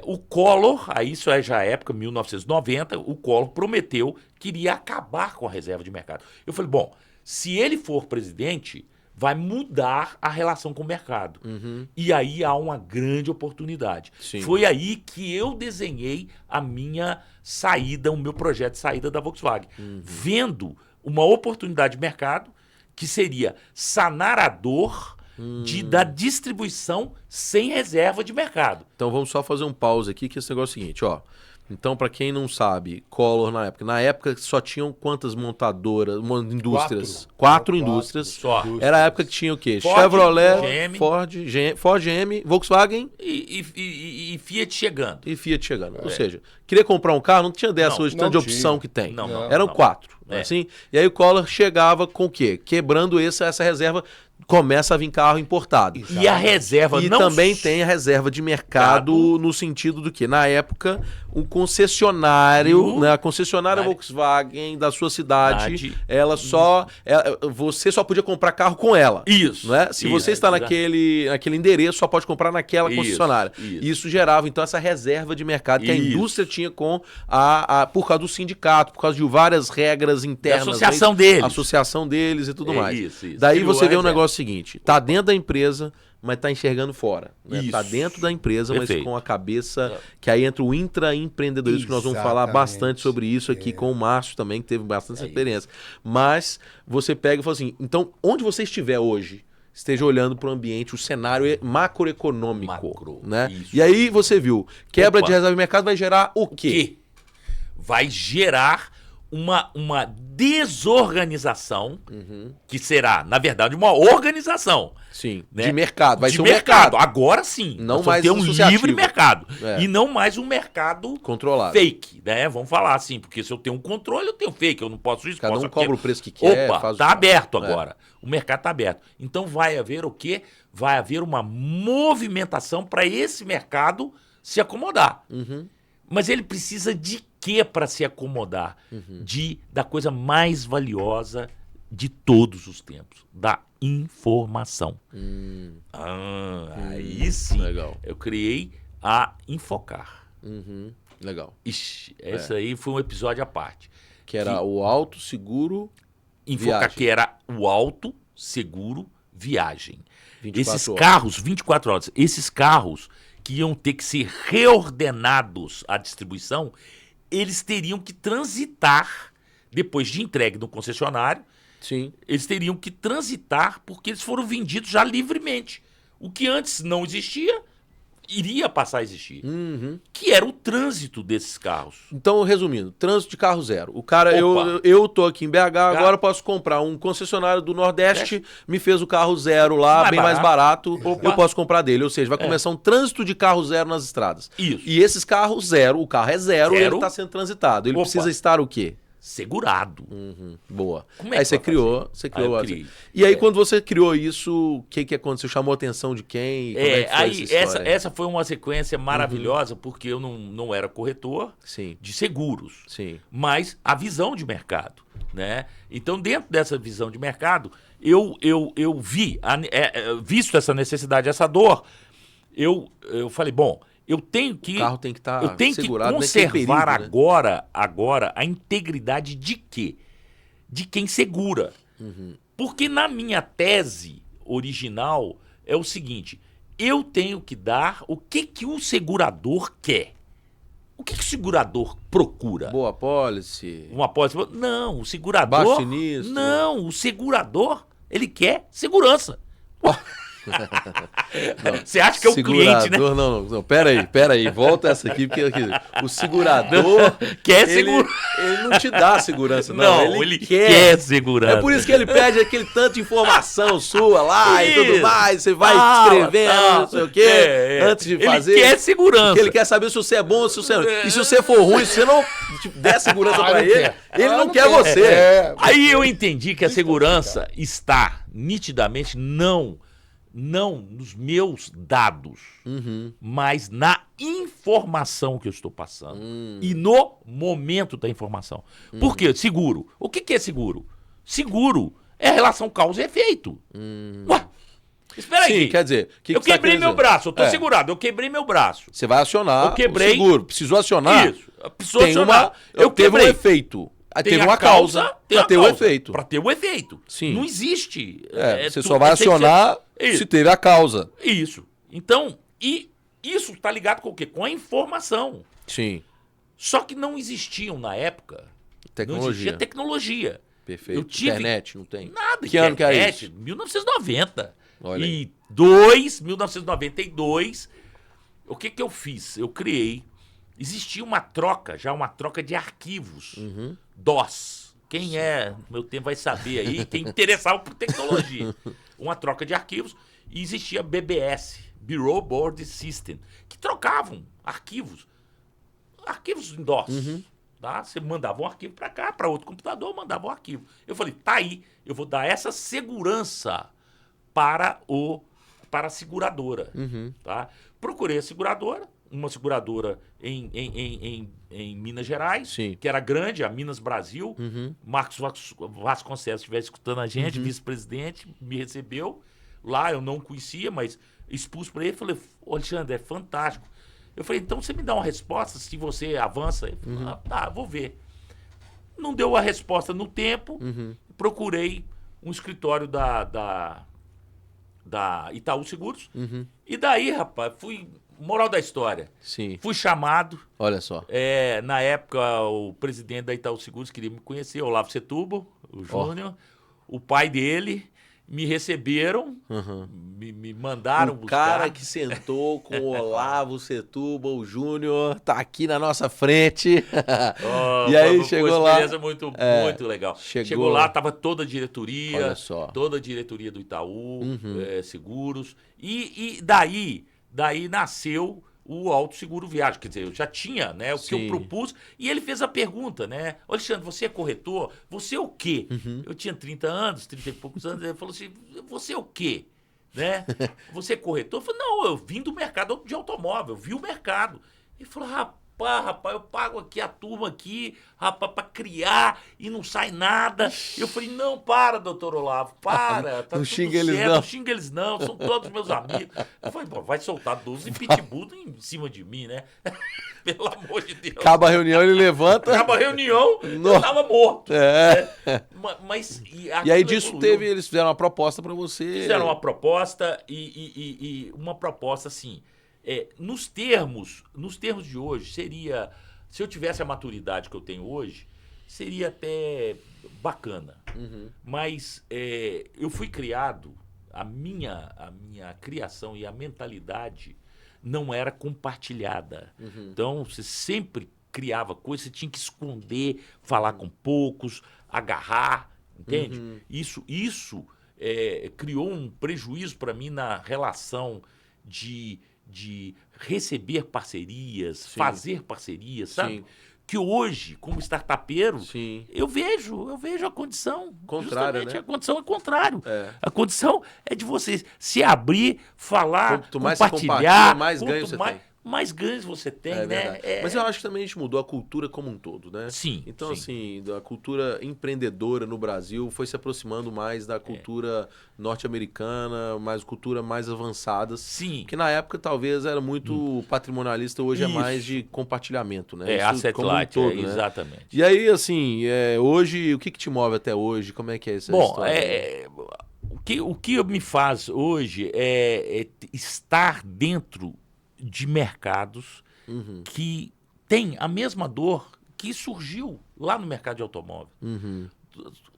o Collor, isso já é época, 1990, o Collor prometeu que iria acabar com a reserva de mercado. Eu falei, bom, se ele for presidente, vai mudar a relação com o mercado. E aí há uma grande oportunidade. Sim. Foi aí que eu desenhei a minha saída, o meu projeto de saída da Volkswagen. Vendo uma oportunidade de mercado que seria sanar a dor da distribuição sem reserva de mercado. Então vamos só fazer um pause aqui, que esse negócio é o seguinte, ó. Então, para quem não sabe, Collor na época só tinham quantas montadoras, indústrias? 4 indústrias. Só. Era a época que tinha o quê? Ford, Chevrolet, GM. Ford, GM, Volkswagen E Fiat chegando. Ou seja, queria comprar um carro, não tinha dessa hoje, tanto de opção que tem. Eram 4. Assim? E aí o Collor chegava com o quê? Quebrando essa reserva, começa a vir carro importado. E a reserva não... também tem a reserva de mercado no sentido do que, na época, o concessionário, né, a concessionária Volkswagen da sua cidade, você só podia comprar carro com ela. Isso. Né? Se você está naquele endereço, só pode comprar naquela concessionária. Isso Gerava, então, essa reserva de mercado que a indústria tinha com por causa do sindicato, por causa de várias regras internas. Da associação deles. Associação deles e tudo mais. Isso. Daí você vê um negócio seguinte, tá dentro da empresa, mas tá enxergando fora. Né? Tá dentro da empresa, mas com a cabeça, que aí entra o intraempreendedorismo, que nós vamos falar bastante sobre isso aqui com o Márcio também, que teve bastante experiência. Mas você pega e fala assim, então, onde você estiver hoje, esteja olhando para o ambiente, o cenário macroeconômico. Né? E aí você viu, quebra de reserva de mercado vai gerar o quê? Vai gerar uma desorganização, que será, na verdade, uma organização. Sim, né? de mercado. Vai ser um mercado. Agora sim. Não mais ter um livre mercado. É. E não mais um mercado controlado. Fake, né? Vamos falar assim, porque se eu tenho um controle, eu tenho fake. Eu não posso isso, Cada posso um cobra o preço que quer. Tá aberto agora. O mercado tá aberto. Então vai haver o quê? Vai haver uma movimentação para esse mercado se acomodar. Mas ele precisa de quê para se acomodar? Da coisa mais valiosa de todos os tempos, da informação. Aí sim, legal. Eu criei a Infocar. Legal. Ixi, esse aí foi um episódio à parte. Que era o Auto Seguro Infocar, que era o Auto Seguro Viagem. 24 Esses horas. carros, 24 horas, esses carros que iam ter que ser reordenados à distribuição, eles teriam que transitar, depois de entregue no concessionário, Sim. eles teriam que transitar porque eles foram vendidos já livremente. O que antes não existia, iria passar a existir. Que era o trânsito desses carros. Então, resumindo, trânsito de carro zero. O cara, Opa. eu tô aqui em BH, agora posso comprar um concessionário do Nordeste, me fez o carro zero lá, Mais bem mais barato, Opa. eu posso comprar dele. Ou seja, vai começar um trânsito de carro zero nas estradas. Isso. E esses carros zero, o carro é zero, e ele está sendo transitado. Ele Opa. precisa estar o quê? Segurado. Boa. Como é Aí que você vai criou. eu criei. E aí, quando você criou isso, o que aconteceu? Chamou a atenção de quem? Como é que foi Aí essa história? essa foi uma sequência maravilhosa, porque eu não era corretor Sim, de seguros, sim. mas a visão de mercado, né? Então, dentro dessa visão de mercado, eu vi, visto essa necessidade, essa dor, eu falei, bom, eu tenho que O carro tem que estar eu tenho que segurado conservar naquele perigo, né? agora a integridade de quê? De quem segura. Porque na minha tese original é o seguinte, eu tenho que dar o que o segurador quer. O que o segurador procura? Boa policy. Uma apólice? Não, o segurador... Baixo sinistro. Não, o segurador, ele quer segurança. Você acha que é o cliente, né? Não, pera aí, volta essa aqui, porque o segurador, Quer ele não te dá segurança, não, ele quer segurança. É por isso que ele pede aquele tanto de informação sua lá e tudo Isso. mais, você vai escrevendo, não sei o quê, antes de fazer. Ele quer segurança. Porque ele quer saber se você é bom ou se você não. E se você for ruim, se você não der segurança pra ele, ele não quer você. Aí eu entendi que a segurança está nitidamente não nos meus dados, mas na informação que eu estou passando e no momento da informação. Por quê? Seguro. O que é seguro? Seguro é a relação causa e efeito. Ué, espera aí. Sim, quer dizer... eu quebrei meu braço, eu estou segurado, eu quebrei meu braço. Você vai acionar Eu quebrei. o seguro. Precisou acionar? Isso. Precisou acionar. Eu teve um quebrei. efeito. Aí Tem teve a uma causa tem pra a ter o causa, efeito. Pra ter o efeito. Sim. Não existe. Você só vai acionar se teve a causa. Isso. Então, e isso tá ligado com o quê? Com a informação. Sim. Só que não existiam na época. Não existia tecnologia. Perfeito. Eu tive Internet não tem. nada. Que ano que era isso? 1990. Olha aí. E 1992, o que eu fiz? Eu criei. Existia uma troca de arquivos. DOS. Quem é, meu tempo vai saber aí, quem interessava por tecnologia. Uma troca de arquivos. E existia BBS, Bureau Board System, que trocavam arquivos. Arquivos em DOS. Tá? Você mandava um arquivo para cá, para outro computador, mandava um arquivo. Eu falei, tá aí, eu vou dar essa segurança para a seguradora. Tá? Procurei a seguradora, uma seguradora em Minas Gerais, Sim. que era grande, a Minas Brasil. Marcos Vasconcelos estiver escutando a gente, vice-presidente, me recebeu. Lá eu não conhecia, mas expus para ele e falei, Alexandre, é fantástico. Eu falei, então você me dá uma resposta se você avança? Ele falou, tá, vou ver. Não deu a resposta no tempo, procurei um escritório da Itaú Seguros. E daí, rapaz, moral da história. Sim. Fui chamado. Olha só. Na época, o presidente da Itaú Seguros queria me conhecer, Olavo Setúbal, o Júnior. O pai dele me receberam, me mandaram buscar. O cara que sentou com o Olavo Setúbal Júnior tá aqui na nossa frente. E aí chegou lá. Foi uma experiência muito legal. Chegou lá, tava toda a diretoria. Olha só. Toda a diretoria do Itaú, Seguros. E daí nasceu o Auto Seguro Viagem. Quer dizer, eu já tinha, né, o que eu propus. E ele fez a pergunta, né? Alexandre, você é corretor? Você é o quê? Eu tinha 30 anos, 30 e poucos anos. Ele falou assim, você é o quê? Né? Você é corretor? Eu falei, não, eu vim do mercado de automóvel, vi o mercado. Ele falou, rapaz, rapaz, eu pago aqui a turma aqui, rapaz, pra criar e não sai nada. Eu falei, não, para, doutor Olavo, para. Tá não tudo xinga eles certo, não. não xinga eles não, são todos meus amigos. Eu falei, pô, vai soltar 12 pitbull em cima de mim, né? Pelo amor de Deus. Acaba a reunião, ele levanta. Acaba a reunião, Não. eu tava morto. Mas, e aí disso evoluiu. eles fizeram uma proposta pra você. Fizeram uma proposta e uma proposta assim, nos termos de hoje, seria, se eu tivesse a maturidade que eu tenho hoje, seria até bacana. Mas eu fui criado, a minha criação e a mentalidade não era compartilhada. Então, você sempre criava coisa, você tinha que esconder, falar com poucos, agarrar, entende? Isso criou um prejuízo para mim na relação de receber parcerias, fazer parcerias, sabe? Sim. Que hoje, como startupeiro, Sim. eu vejo a condição. Contrária, justamente, né? a condição é contrário. A condição é de você se abrir, falar, Quanto mais você compartilhar. compartilha, mais ganho você tem. Mais ganhos você tem, né? Verdade. Mas eu acho que também a gente mudou a cultura como um todo, né? Sim. Então, sim. assim, a cultura empreendedora no Brasil foi se aproximando mais da cultura norte-americana, mais cultura mais avançadas. Sim. Que na época talvez era muito patrimonialista, hoje Isso. é mais de compartilhamento, né? Isso Asset como um light, todo, né? exatamente. E aí, assim, hoje, o que te move até hoje? Como é que é essa Bom, história? o que me faz hoje é estar dentro de mercados que têm a mesma dor que surgiu lá no mercado de automóvel.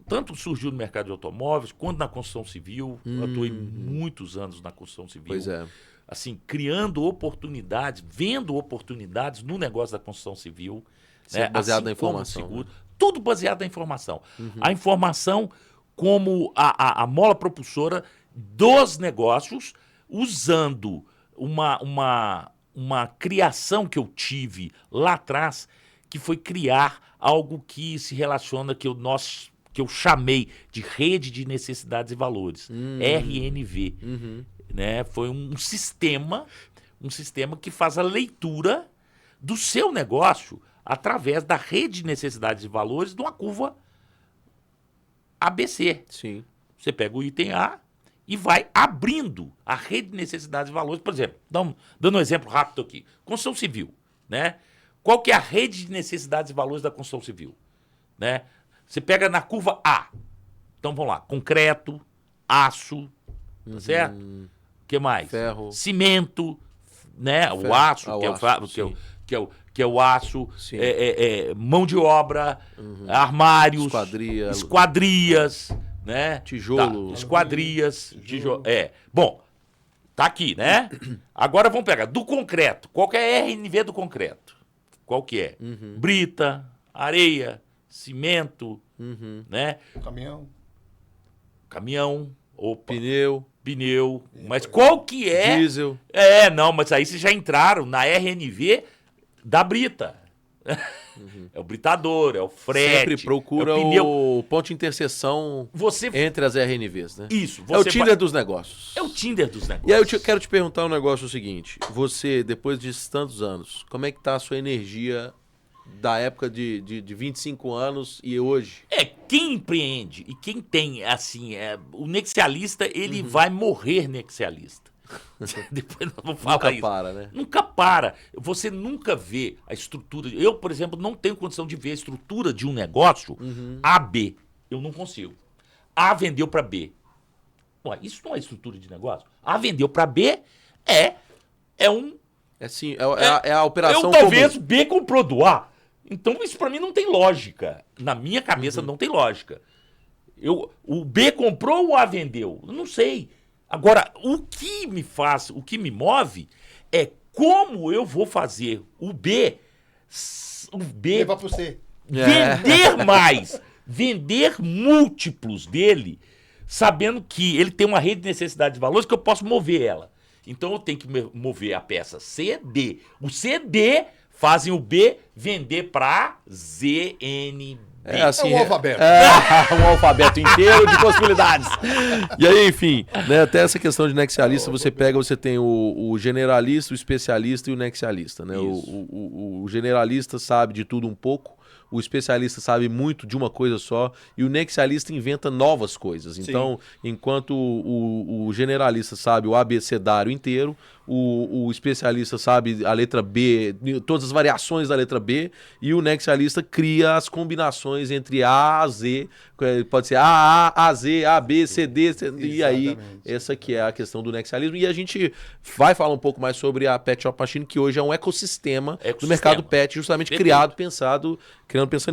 Tanto surgiu no mercado de automóveis, quanto na construção civil. Eu atuei muitos anos na construção civil. Pois é. Assim, criando oportunidades, vendo oportunidades no negócio da construção civil. Né? Baseado assim na informação. Seguro, tudo baseado na informação. A informação como a mola propulsora dos negócios, usando uma criação que eu tive lá atrás, que foi criar algo que se relaciona, que eu chamei de Rede de Necessidades e Valores, RNV. Né? Foi um sistema que faz a leitura do seu negócio através da Rede de Necessidades e Valores de uma curva ABC. Sim. Você pega o item A e vai abrindo a rede de necessidades e valores. Por exemplo, dando um exemplo rápido aqui. Construção civil, né? Qual que é a rede de necessidades e valores da construção civil? Né? Você pega na curva A. Então, vamos lá. Concreto, aço, tá certo? O que mais? Ferro. Cimento, né? Ferro. O aço, que é o aço, Sim. mão de obra, armários, esquadrias, né? Tijolo. Tá, esquadrias, tijolo. Bom, tá aqui, né? Agora vamos pegar do concreto. Qual que é a RNV do concreto? Qual que é? Brita, areia, cimento, né? Caminhão, pneu. Mas qual que é? Diesel. Não, mas aí vocês já entraram na RNV da brita. É o britador, é o frete. Sempre procura o ponto de interseção entre as RNVs, né? Isso. É o Tinder dos negócios. É o Tinder dos negócios. E aí eu quero te perguntar um negócio seguinte. Você, depois de tantos anos, como é que tá a sua energia da época de 25 anos e hoje? Quem empreende e quem tem, assim, o nexialista, ele vai morrer nexialista. Depois nós vamos falar Nunca para, né? Nunca para. Você nunca vê a estrutura. Eu, por exemplo, não tenho condição de ver a estrutura de um negócio A, B. Eu não consigo. A vendeu para B. Ué, isso não é estrutura de negócio. A vendeu para B é um... Sim, é a operação talvez comum. B comprou do A. Então isso para mim não tem lógica. Na minha cabeça não tem lógica. O B comprou ou o A vendeu? Eu não sei. Agora, o que me move é como eu vou fazer o B levar pro C. Vender mais, vender múltiplos dele, sabendo que ele tem uma rede de necessidades de valores que eu posso mover ela. Então eu tenho que mover a peça C, D. O C, D fazem o B vender para Z, N, assim, um alfabeto. Um alfabeto inteiro de possibilidades. E aí, enfim, né, até essa questão de nexialista, você tem o generalista, o especialista e o nexialista. Né? O generalista sabe de tudo um pouco, o especialista sabe muito de uma coisa só e o nexialista inventa novas coisas. Então, enquanto o generalista sabe o abecedário inteiro, o especialista sabe a letra B, todas as variações da letra B, e o nexialista cria as combinações entre A a Z, pode ser A, Z, A, B, C, D, e aí essa que é a questão do nexialismo. E a gente vai falar um pouco mais sobre a Pet Shop Machine, que hoje é um ecossistema do mercado pet, justamente criando pensando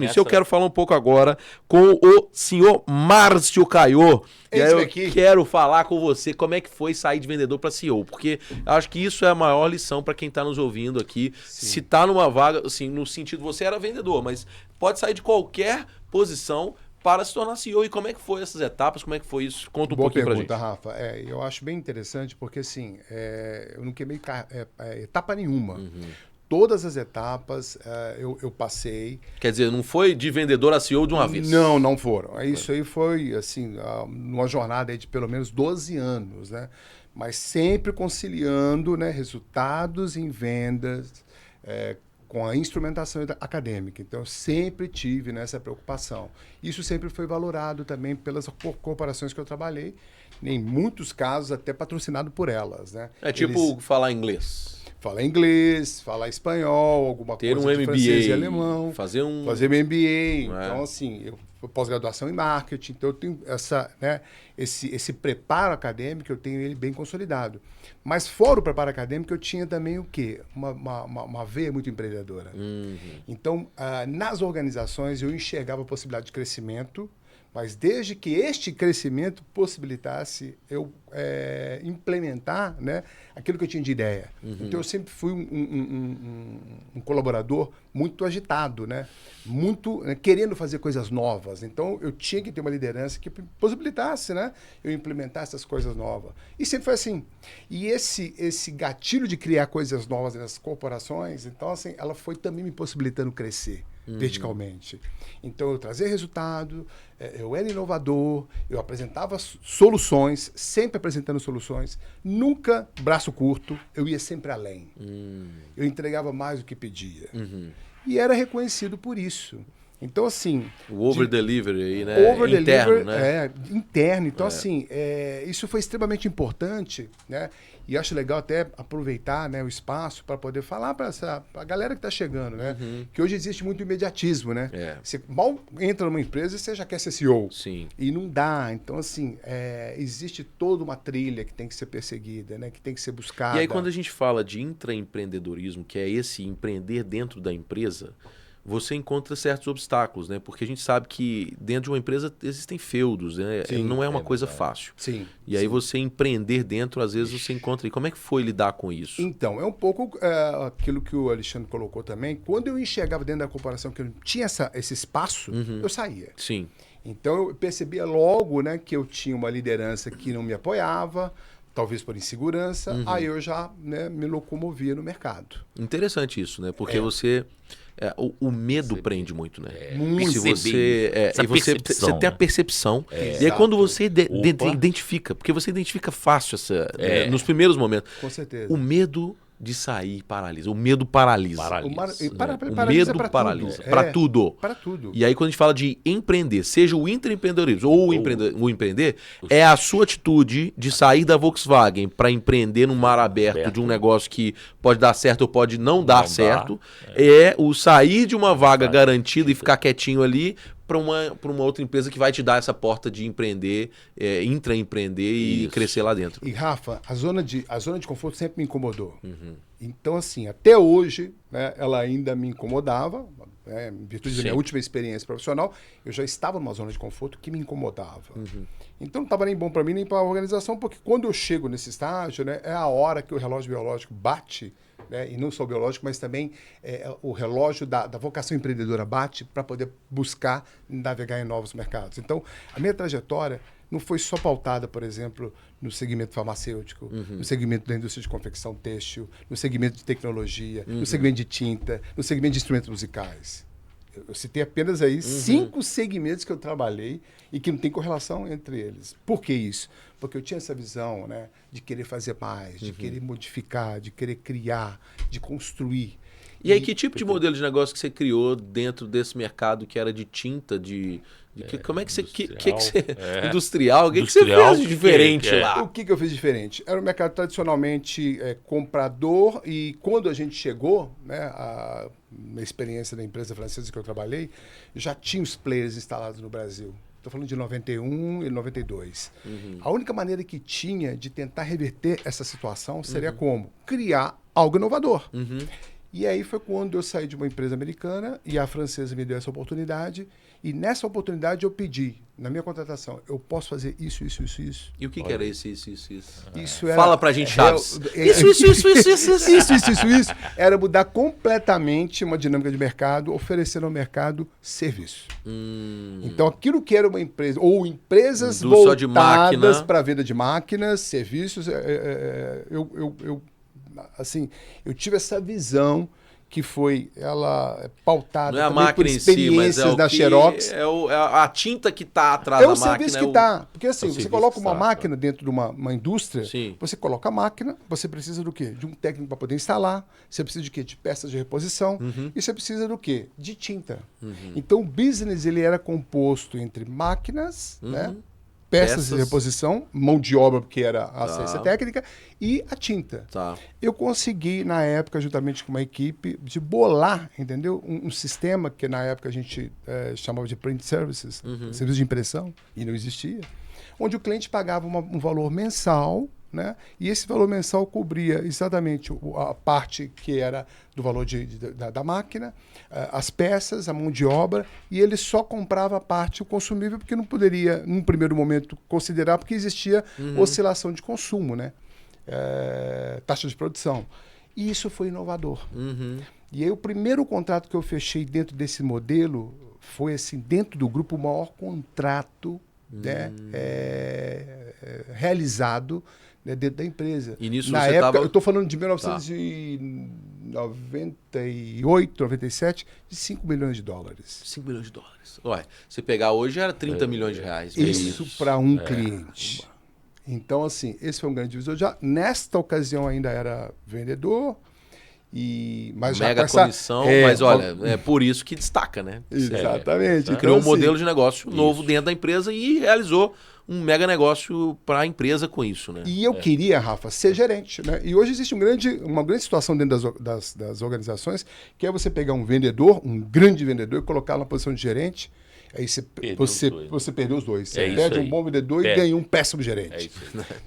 nisso. Eu quero falar um pouco agora com o senhor Márcio Caiô. E aí eu quero falar com você como é que foi sair de vendedor para CEO, porque acho que isso é a maior lição para quem está nos ouvindo aqui. Se está numa vaga, assim, no sentido, você era vendedor, mas pode sair de qualquer posição para se tornar CEO. E como é que foi essas etapas? Como é que foi isso? Conta um pouquinho pra gente. Boa pergunta, Rafa. Eu acho bem interessante porque, assim, eu não queimei etapa nenhuma. Todas as etapas eu passei. Quer dizer, não foi de vendedor a CEO de uma vez? Não foram. Isso aí foi, assim, uma jornada aí de pelo menos 12 anos, né? Mas sempre conciliando, né, resultados em vendas com a instrumentação acadêmica. Então, eu sempre tive nessa preocupação. Isso sempre foi valorado também pelas corporações que eu trabalhei, em muitos casos até patrocinado por elas, né? Falar inglês. Falar inglês, falar espanhol, alguma ter coisa um de MBA, francês e alemão. Fazer um MBA. Então, assim, eu pós-graduação em marketing. Então, eu tenho esse preparo acadêmico, eu tenho ele bem consolidado. Mas fora o preparo acadêmico, eu tinha também o quê? Uma veia muito empreendedora. Então, nas organizações, eu enxergava a possibilidade de crescimento, mas desde que este crescimento possibilitasse eu implementar, né, aquilo que eu tinha de ideia. Então, eu sempre fui um colaborador muito agitado, né, muito querendo fazer coisas novas. Então, eu tinha que ter uma liderança que possibilitasse, né, eu implementar essas coisas novas. E sempre foi assim. E esse gatilho de criar coisas novas nas corporações, então, assim, ela foi também me possibilitando crescer verticalmente. Então, eu trazia resultado, eu era inovador, eu apresentava soluções, sempre apresentando soluções, nunca braço curto, eu ia sempre além. Eu entregava mais do que pedia. E era reconhecido por isso. Então, assim... O over-delivery aí, né? Interno, né? Interno. Então, assim, isso foi extremamente importante, né? E acho legal até aproveitar, né, o espaço para poder falar para a galera que está chegando, né? Que hoje existe muito imediatismo, né? Você mal entra numa empresa e você já quer ser CEO. Sim. E não dá. Então, assim, existe toda uma trilha que tem que ser perseguida, né? Que tem que ser buscada. E aí, quando a gente fala de intraempreendedorismo, que é esse empreender dentro da empresa, você encontra certos obstáculos, né? Porque a gente sabe que dentro de uma empresa existem feudos, né? Sim, não é uma coisa fácil. Sim. E aí você empreender dentro, às vezes você encontra. E como é que foi lidar com isso? Então, é um pouco aquilo que o Alexandre colocou também. Quando eu enxergava dentro da corporação que eu não tinha esse espaço, eu saía. Sim. Então, eu percebia logo, né, que eu tinha uma liderança que não me apoiava, talvez por insegurança, aí eu já, né, me locomovia no mercado. Interessante isso, né? Porque você... o medo prende muito, né? Muito. Se você tem a percepção. E aí quando você identifica, porque você identifica fácil nos primeiros momentos. Com certeza. O medo de sair paralisa. O medo paralisa. O medo paralisa. Para tudo. Para tudo. E aí quando a gente fala de empreender, seja o intraempreendedorismo ou o empreender, é a sua atitude de sair da Volkswagen para empreender no mar aberto de um negócio que pode dar certo ou pode não dar certo. É o sair de uma vaga garantida e ficar quietinho ali para uma outra empresa que vai te dar essa porta de empreender, intraempreender e crescer lá dentro. E, Rafa, a zona de conforto sempre me incomodou. Então, assim, até hoje, né, ela ainda me incomodava, né, em virtude da minha última experiência profissional, eu já estava numa zona de conforto que me incomodava. Então, não estava nem bom para mim, nem para a organização, porque quando eu chego nesse estágio, né, é a hora que o relógio biológico bate, né, e não só o biológico, mas também o relógio da vocação empreendedora bate para poder buscar navegar em novos mercados. Então, a minha trajetória não foi só pautada, por exemplo, no segmento farmacêutico, no segmento da indústria de confecção têxtil, no segmento de tecnologia, no segmento de tinta, no segmento de instrumentos musicais. Eu citei apenas aí 5 segmentos que eu trabalhei e que não tem correlação entre eles. Por que isso? Porque eu tinha essa visão, né, de querer fazer mais, de querer modificar, de querer criar, de construir. E aí, que tipo de modelo de negócio que você criou dentro desse mercado que era de tinta, como é que você... Industrial? O que você fez de diferente lá? O que eu fiz diferente? Era um mercado tradicionalmente comprador e quando a gente chegou, né, na experiência da empresa francesa que eu trabalhei, já tinha os players instalados no Brasil. Estou falando de 91 e 92. A única maneira que tinha de tentar reverter essa situação seria como? Criar algo inovador. E aí foi quando eu saí de uma empresa americana e a francesa me deu essa oportunidade. E nessa oportunidade eu pedi, na minha contratação, eu posso fazer isso. E o que era isso? Isso era, fala pra gente, Chaves. Isso. Era mudar completamente uma dinâmica de mercado, oferecendo ao mercado serviço. Então, aquilo que era uma empresa, ou empresas voltadas para a venda de máquinas, serviços, eu tive essa visão que foi ela pautada não é a máquina por experiências da Xerox. É a tinta que está atrás da máquina. É o serviço que está. Porque assim, você coloca uma máquina dentro de uma indústria, você coloca a máquina, você precisa do quê? De um técnico para poder instalar, você precisa de quê? De peças de reposição, e você precisa do quê? De tinta. Então o business ele era composto entre máquinas, né? Peças de reposição, mão de obra, porque era a assistência técnica, e a tinta. Eu consegui, na época, juntamente com uma equipe, de bolar, entendeu? Um sistema que na época a gente chamava de print services, serviço de impressão, e não existia, onde o cliente pagava um valor mensal, né? E esse valor mensal cobria exatamente a parte que era do valor da máquina, as peças, a mão de obra, e ele só comprava a parte consumível porque não poderia, num primeiro momento, considerar porque existia oscilação de consumo, né? Taxa de produção. E isso foi inovador. E aí o primeiro contrato que eu fechei dentro desse modelo foi, assim, dentro do grupo, o maior contrato né, realizado, né, dentro da empresa. E nisso na você época, tava... eu estou falando de 1998, 97, de 5 milhões de dólares. 5 milhões de dólares. Ué, se pegar hoje era 30 milhões de reais. Isso para um cliente. Então, assim, esse foi um grande divisor. Já nesta ocasião ainda era vendedor. Mas mega comissão, mas olha, é por isso que destaca, né? Exatamente. Então, criou um modelo de negócio novo dentro da empresa e realizou um mega negócio para a empresa com isso, né? E eu queria, Rafa, ser gerente, né? E hoje existe uma grande situação dentro das organizações, que é você pegar um vendedor, um grande vendedor, e colocar na posição de gerente. Aí você perdeu os dois. Você perde um bom vendedor e ganha um péssimo gerente.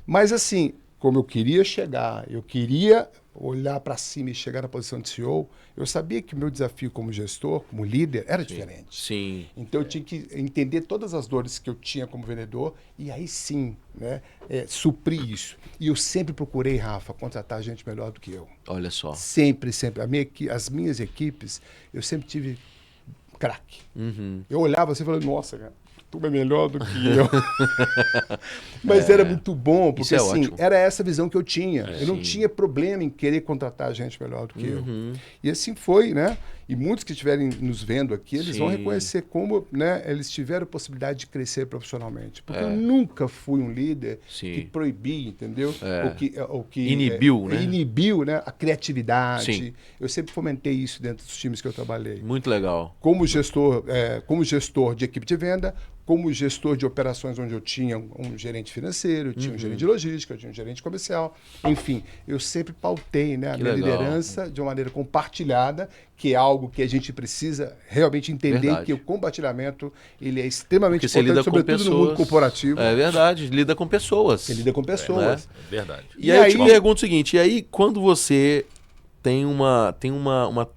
Mas assim, como eu queria chegar, eu queria olhar para cima e chegar na posição de CEO, eu sabia que o meu desafio como gestor, como líder, era diferente. Sim. Então eu tinha que entender todas as dores que eu tinha como vendedor e aí sim, né, suprir isso. E eu sempre procurei, Rafa, contratar gente melhor do que eu. Olha só. Sempre. As minhas equipes, eu sempre tive craque. Eu olhava assim e falava, nossa, cara, tu é melhor do que eu. Mas era muito bom, porque assim, era essa visão que eu tinha. Eu não tinha problema em querer contratar gente melhor do que eu. E assim foi, né? E muitos que estiverem nos vendo aqui, eles vão reconhecer como, né, eles tiveram possibilidade de crescer profissionalmente. Porque eu nunca fui um líder que proibia, entendeu? Ou que inibiu, né? Inibiu, né, a criatividade. Sim. Eu sempre fomentei isso dentro dos times que eu trabalhei. Muito legal. Como gestor de equipe de venda, como gestor de operações onde eu tinha um gerente financeiro, eu tinha um gerente de logística, eu tinha um gerente comercial. Enfim, eu sempre pautei, né, a minha liderança de uma maneira compartilhada, que é algo que a gente precisa realmente entender, que o compartilhamento ele é extremamente importante, sobretudo no mundo corporativo. É verdade, lida com pessoas. Você lida com pessoas. É verdade. E aí eu te pergunto o seguinte, e aí quando você tem uma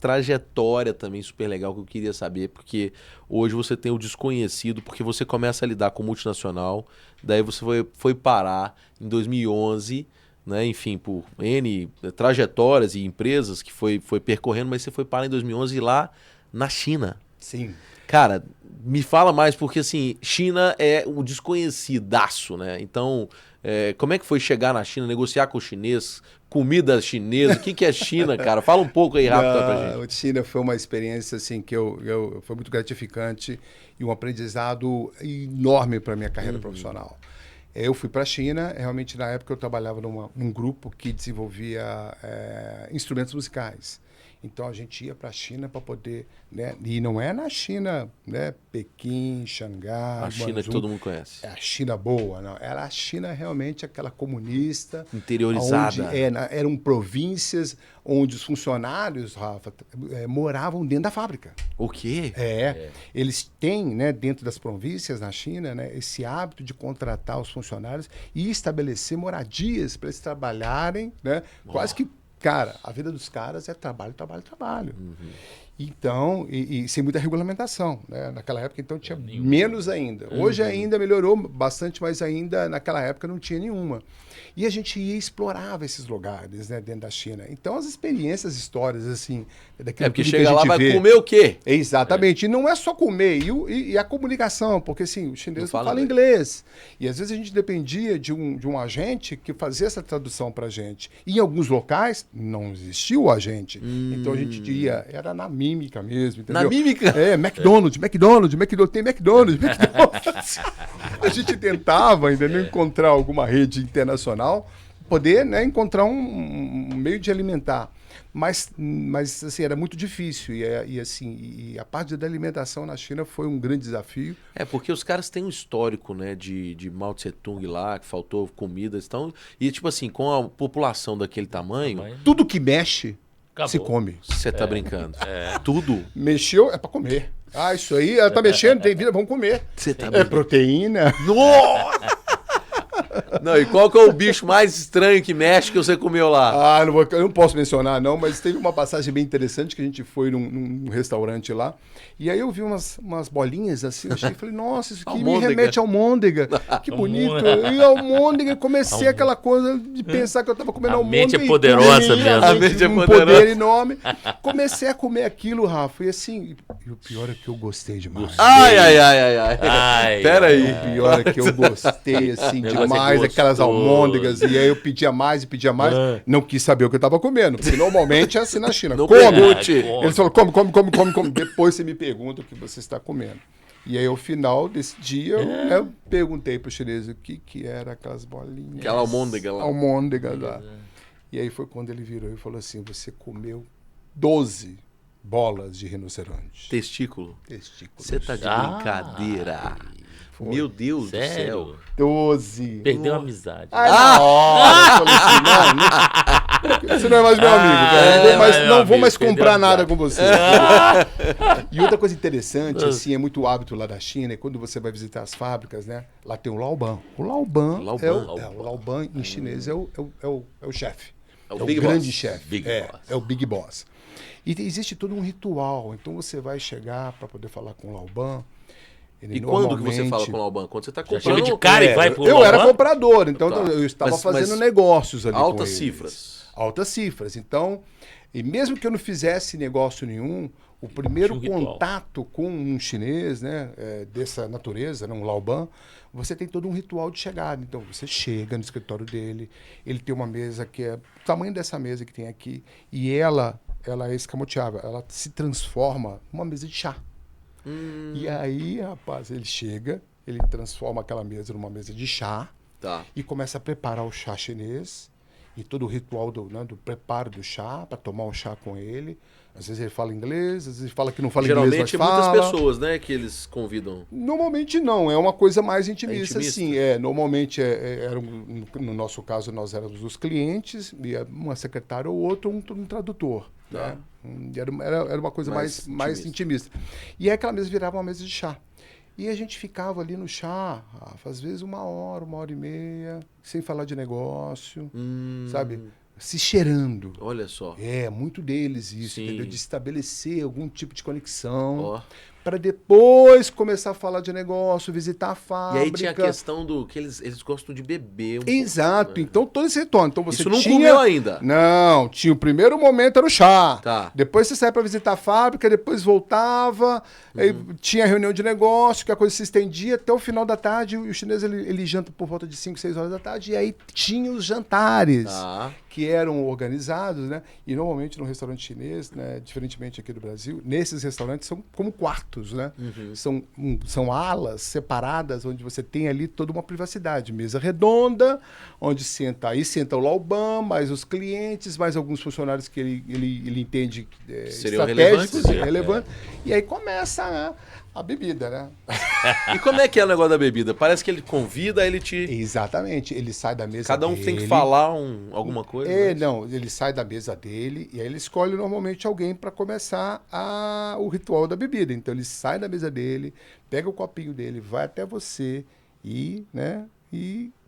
trajetória também super legal que eu queria saber, porque hoje você tem o desconhecido, porque você começa a lidar com multinacional, daí você foi parar em 2011, né, enfim, por N trajetórias e empresas que foi percorrendo, mas você foi parar em 2011 lá na China. Sim. Cara, me fala mais, porque assim, China é um desconhecidaço, né? Então, como é que foi chegar na China, negociar com o chinês, comida chinesa? O que que é China, cara? Fala um pouco aí rápido pra gente. A China foi uma experiência assim que foi muito gratificante e um aprendizado enorme para minha carreira profissional. Eu fui para a China, realmente na época eu trabalhava num grupo que desenvolvia instrumentos musicais. Então a gente ia para a China para poder, né? E não é na China, né? Pequim, Xangai, A China que todo mundo conhece. É a China boa, não. Era a China realmente aquela comunista, Interiorizada. onde eram províncias onde os funcionários, Rafa, moravam dentro da fábrica. O quê? Eles têm, né, dentro das províncias na China, né, esse hábito de contratar os funcionários e estabelecer moradias para eles trabalharem, né, quase que, cara, a vida dos caras é trabalho, trabalho, trabalho. Então, e sem muita regulamentação, né? Naquela época, então, tinha menos ainda. Hoje ainda melhorou bastante, mas ainda naquela época não tinha nenhuma. E a gente ia e explorava esses lugares, né, dentro da China. Então, as experiências, histórias, assim, daquilo porque tudo chega que a lá, gente vai vê. comer o quê? Exatamente. E não é só comer, e a comunicação, porque assim, o chinês não fala inglês. E às vezes a gente dependia de um agente que fazia essa tradução pra gente. E em alguns locais não existia o agente. Então a gente ia, era na mímica mesmo, entendeu? Na mímica? McDonald's, tem McDonald's. A gente tentava, entendeu, encontrar alguma rede internacional, poder, né, encontrar um meio de alimentar. Mas assim, era muito difícil. E a parte da alimentação na China foi um grande desafio. Porque os caras têm um histórico, né, de Mao Tse Tung lá, que faltou comida. Então, e tipo assim, com a população daquele tamanho, Tudo que mexe, Acabou. se come. você tá brincando. Tudo. Mexeu, é para comer. Isso aí, ela tá mexendo, tem vida, vamos comer. Você tá É brincando. proteína. Nossa! Não, e qual que é o bicho mais estranho que mexe que você comeu lá? Eu não posso mencionar, não, mas teve uma passagem bem interessante que a gente foi num restaurante lá. E aí eu vi umas bolinhas assim, eu falei, nossa, isso aqui me remete a almôndega. Que bonito. E almôndega, comecei aquela coisa de pensar que eu tava comendo almôndega. A mente é poderosa mesmo. A mente é um poderosa. poder enorme. Comecei a comer aquilo, Rafa, e assim, e o pior é que eu gostei demais. Ai. Pera aí. O pior é que eu gostei, assim, demais, aquelas almôndegas. E aí eu pedia mais e pedia mais. Não quis saber o que eu tava comendo, porque normalmente é assim na China. Não Come. pergunte. Eles falam, come. Depois você me pergunta o que você está comendo. E aí, ao final desse dia, eu perguntei pro chinês o que era aquelas bolinhas. Aquela almôndega lá. Almôndega lá. E aí foi quando ele virou e falou assim, você comeu 12 bolas de rinoceronte. Testículo. Você tá de Ah. brincadeira. Meu Deus do céu. 12. Perdeu a amizade. Eu falei assim, você não é mais meu amigo, cara. Não vou mais comprar nada com você. E outra coisa interessante, assim, é muito hábito lá da China, é quando você vai visitar as fábricas, né? Lá tem o Laoban. O Laoban o Laoban em chinês é o chefe. É o É o Big grande Boss. chefe. É o Big Boss. E existe todo um ritual. Então você vai chegar para poder falar com o Laoban. E quando que você fala com o Laoban? Quando você tá Chega comprando... de cara e vai pro Eu Laoban? era comprador, então Tá. eu estava Mas fazendo negócios ali altas com eles. cifras. Altas cifras. Então, e mesmo que eu não fizesse negócio nenhum, o primeiro Tinha um ritual. contato com um chinês, né, dessa natureza, né, um Laoban, você tem todo um ritual de chegada. Então, você chega no escritório dele, ele tem uma mesa que é o tamanho dessa mesa que tem aqui, e ela é escamoteável, ela se transforma numa mesa de chá. E aí, rapaz, ele chega, ele transforma aquela mesa numa mesa de chá, Tá. e começa a preparar o chá chinês e todo o ritual do preparo do chá, para tomar o chá com ele. Às vezes ele fala inglês, às vezes ele fala que não fala inglês, mas Geralmente fala. muitas pessoas, né, que eles convidam. Normalmente não, é uma coisa mais intimista, intimista? assim. Normalmente, no nosso caso, nós éramos os clientes, e uma secretária ou outro, um tradutor. Tá. Né? Era uma coisa mais intimista. E aí aquela mesa virava uma mesa de chá. E a gente ficava ali no chá, Rafa, às vezes 1 hora, 1 hora e meia, sem falar de negócio, sabe? Se cheirando. Olha só. É, muito deles isso, Sim. entendeu? De estabelecer algum tipo de conexão. Ó. para depois começar a falar de negócio, visitar a fábrica. E aí tinha a questão do que eles gostam de beber. Exato. Pouco, né? Então, todo esse retorno. Então, você Isso não comeu ainda? Não. Tinha o primeiro momento, era o chá. Tá. Depois você saía para visitar a fábrica, depois voltava, aí tinha reunião de negócio, que a coisa se estendia até o final da tarde. E o chinês, ele janta por volta de 5, 6 horas da tarde. E aí tinha os jantares. Tá. Que eram organizados, né? E normalmente no restaurante chinês, né? Diferentemente aqui do Brasil, nesses restaurantes são como quartos, né? São alas separadas, onde você tem ali toda uma privacidade. Mesa redonda, onde senta o Laoban, mais os clientes, mais alguns funcionários que ele entende seriam estratégicos, relevantes. relevantes. E aí começa a bebida, né? E como é que é o negócio da bebida? Parece que ele convida, ele te... Exatamente. Ele sai da mesa Cada um dele. tem que falar alguma coisa? Não, ele sai da mesa dele e aí ele escolhe normalmente alguém para começar o ritual da bebida. Então ele sai da mesa dele, pega o copinho dele, vai até você e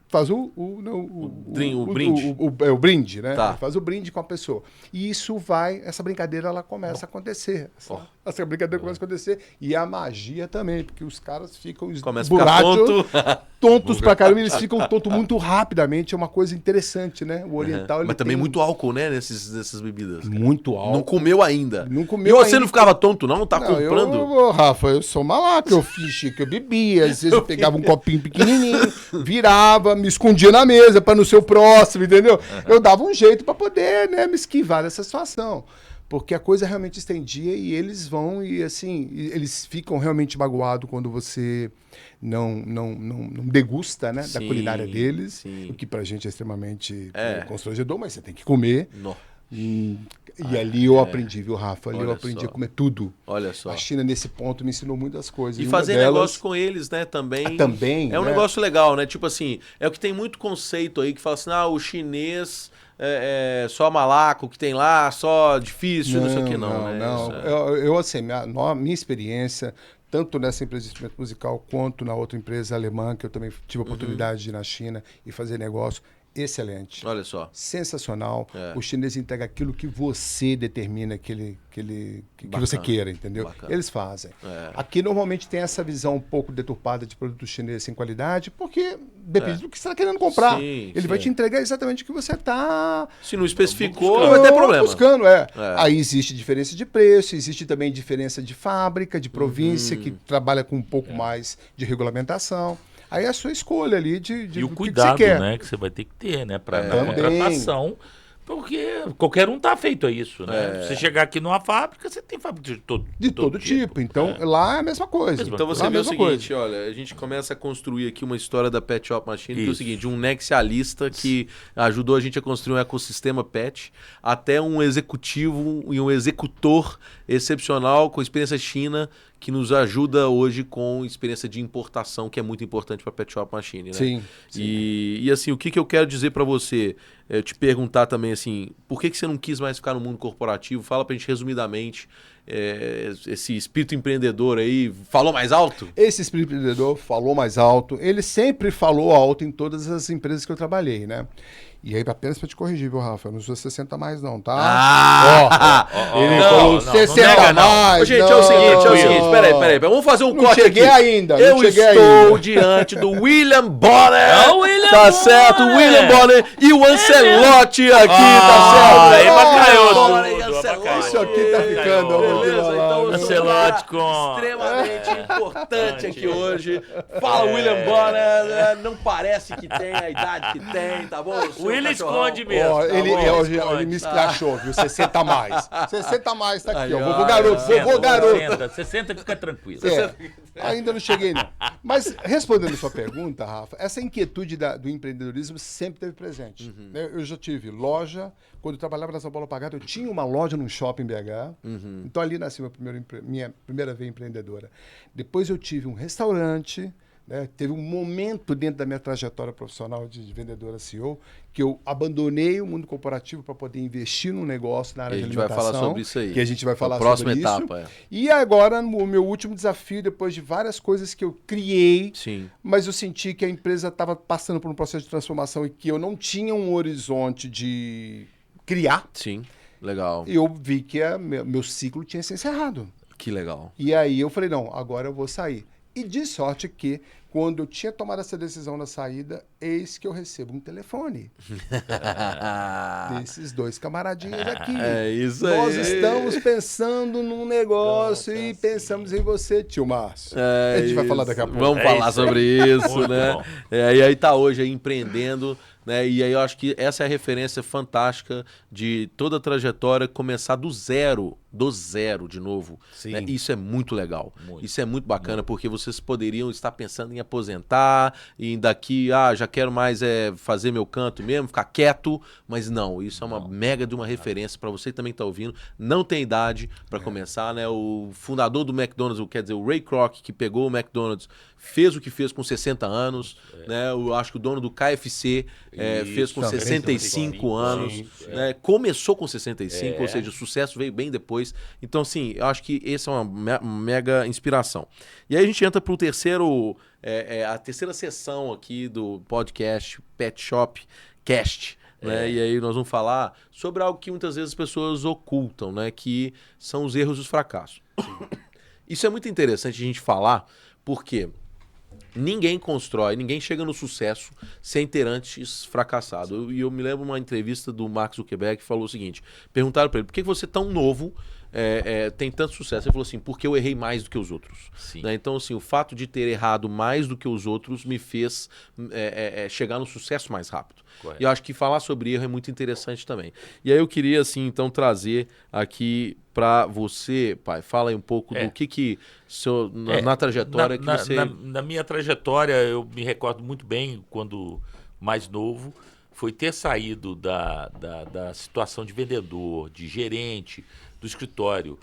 faz o brinde. O brinde, né? Tá. Faz o brinde com a pessoa. E essa brincadeira ela começa a acontecer. Essa brincadeira começa a acontecer e a magia também, porque os caras ficam começa a ficar tonto. tontos pra caramba, eles ficam tontos muito rapidamente, é uma coisa interessante, né? O oriental, Mas também muito álcool, né, nessas bebidas. Muito álcool. Não comeu ainda. Não comeu E você ainda. não ficava tonto, não? Tá Não, comprando? Rafa, eu sou malaco, eu fingi que eu bebia, às vezes eu pegava um copinho pequenininho, virava, me escondia na mesa para não ser o próximo, entendeu? Eu dava um jeito para poder, né, me esquivar dessa situação. Porque a coisa realmente estendia e eles vão e assim, eles ficam realmente magoados quando você não degusta, né, da culinária deles, sim. o que pra gente é extremamente constrangedor, mas você tem que comer. E ali eu aprendi, viu, Rafa? Ali eu aprendi a comer tudo. Olha só. A China, nesse ponto, me ensinou muitas coisas. E fazer negócio com eles, né, também. Também, é um né? negócio legal, né? Tipo assim, é o que tem muito conceito aí que fala assim, o chinês é só malaco que tem lá, só difícil, não sei o que não, né? Não. Eu assim, minha experiência, tanto nessa empresa de instrumento musical quanto na outra empresa alemã, que eu também tive a oportunidade de ir na China e fazer negócio, excelente. Olha só. Sensacional. O chinês entrega aquilo que você determina que você queira, entendeu? Bacana. Eles fazem. Aqui normalmente tem essa visão um pouco deturpada de produto chinês sem qualidade, porque depende do que você está querendo comprar. Ele vai te entregar exatamente o que você está... Se não especificou, vai ter problema. Buscando, Aí existe diferença de preço, existe também diferença de fábrica, de província, que trabalha com um pouco mais de regulamentação. Aí é a sua escolha ali de e o que cuidado, você quer. né, que você vai ter que ter, né, na contratação, porque qualquer um tá feito a isso, né? Você chegar aqui numa fábrica, você tem fábrica de todo tipo. Então, lá é a mesma coisa. Então você vê o seguinte, olha, a gente começa a construir aqui uma história da Pet Shop Machine, que é o seguinte, um nexialista que ajudou a gente a construir um ecossistema pet, até um executivo e um executor excepcional com experiência China, que nos ajuda hoje com experiência de importação, que é muito importante para Pet Shop Machine, né? Sim. E assim, o que eu quero dizer para você, te perguntar também assim, por que você não quis mais ficar no mundo corporativo? Fala pra gente resumidamente, esse espírito empreendedor aí, falou mais alto? Esse espírito empreendedor falou mais alto, ele sempre falou alto em todas as empresas que eu trabalhei, né? E aí, apenas para te corrigir, viu, Rafa? Eu não sou 60 mais, não, tá? Ele falou 60 mais. Ô, gente, é o seguinte, peraí. Vamos fazer um corte aqui. Eu estou diante do William Bonner. Tá certo, William Bonner e o Ancelotti aqui, tá certo? Aí bacalhou tudo. Isso aqui tá ficando. Beleza, então Ancelotti com... extremamente importante aqui hoje. Fala, William Bonner. Não parece que tem a idade que tem, tá bom? O William esconde mesmo. Ele me escrachou, viu? 60 mais. 60 mais tá aqui, ó. Vovô garoto. 60 fica tranquilo. Ainda não cheguei, não. Mas, respondendo a sua pergunta, Rafa, essa inquietude do empreendedorismo sempre teve presente. Eu já tive loja. Quando eu trabalhava na São Paulo Pagado, eu tinha uma loja num shopping BH. Então, ali nasceu minha primeira veia empreendedora. Depois, eu tive um restaurante. Né? Teve um momento dentro da minha trajetória profissional de vendedora CEO que eu abandonei o mundo corporativo para poder investir num negócio na área de alimentação. A gente vai falar sobre isso aí. Que a gente vai falar sobre isso. Próxima etapa. E agora, o meu último desafio, depois de várias coisas que eu criei, mas eu senti que a empresa estava passando por um processo de transformação e que eu não tinha um horizonte de criar. Sim, legal. E eu vi que meu ciclo tinha se encerrado. Que legal. E aí eu falei, não, agora eu vou sair. E de sorte que, quando eu tinha tomado essa decisão da saída, eis que eu recebo um telefone desses dois camaradinhos aqui. É isso aí. Nós estamos pensando num negócio e pensamos em você, tio Márcio. A gente vai falar daqui a pouco. Vamos falar sobre isso, Muito né? bom. E aí tá hoje aí empreendendo, né? E aí eu acho que essa é a referência fantástica de toda a trajetória, começar do zero de novo. Sim. Né? Isso é muito legal. Muito. Isso é muito bacana, porque vocês poderiam estar pensando em aposentar e daqui, já quero mais fazer meu canto mesmo, ficar quieto, mas não, isso é uma mega de uma referência para você que também tá ouvindo. Não tem idade para começar, né? O fundador do McDonald's, quer dizer, o Ray Kroc, que pegou o McDonald's, fez o que fez com 60 anos, né? Eu acho que o dono do KFC fez com 65 anos, né? Começou com 65, ou seja, o sucesso veio bem depois. Então, assim, eu acho que essa é uma mega inspiração. E aí a gente entra para a terceira sessão aqui do podcast Pet Shop Cast. Né? E aí nós vamos falar sobre algo que muitas vezes as pessoas ocultam, né? Que são os erros e os fracassos. Isso é muito interessante a gente falar, porque ninguém constrói, ninguém chega no sucesso sem ter antes fracassado. E eu me lembro uma entrevista do Mark Zuckerberg que falou o seguinte, perguntaram para ele, por que você tão novo tem tanto sucesso? Ele falou assim, porque eu errei mais do que os outros. Né? Então, assim, o fato de ter errado mais do que os outros me fez chegar no sucesso mais rápido. Correto. E eu acho que falar sobre erro é muito interessante também. E aí eu queria, assim, então, trazer aqui para você, pai, fala aí um pouco do que na trajetória que você... Na minha trajetória, eu me recordo muito bem, quando mais novo, foi ter saído da situação de vendedor, de gerente, do escritório,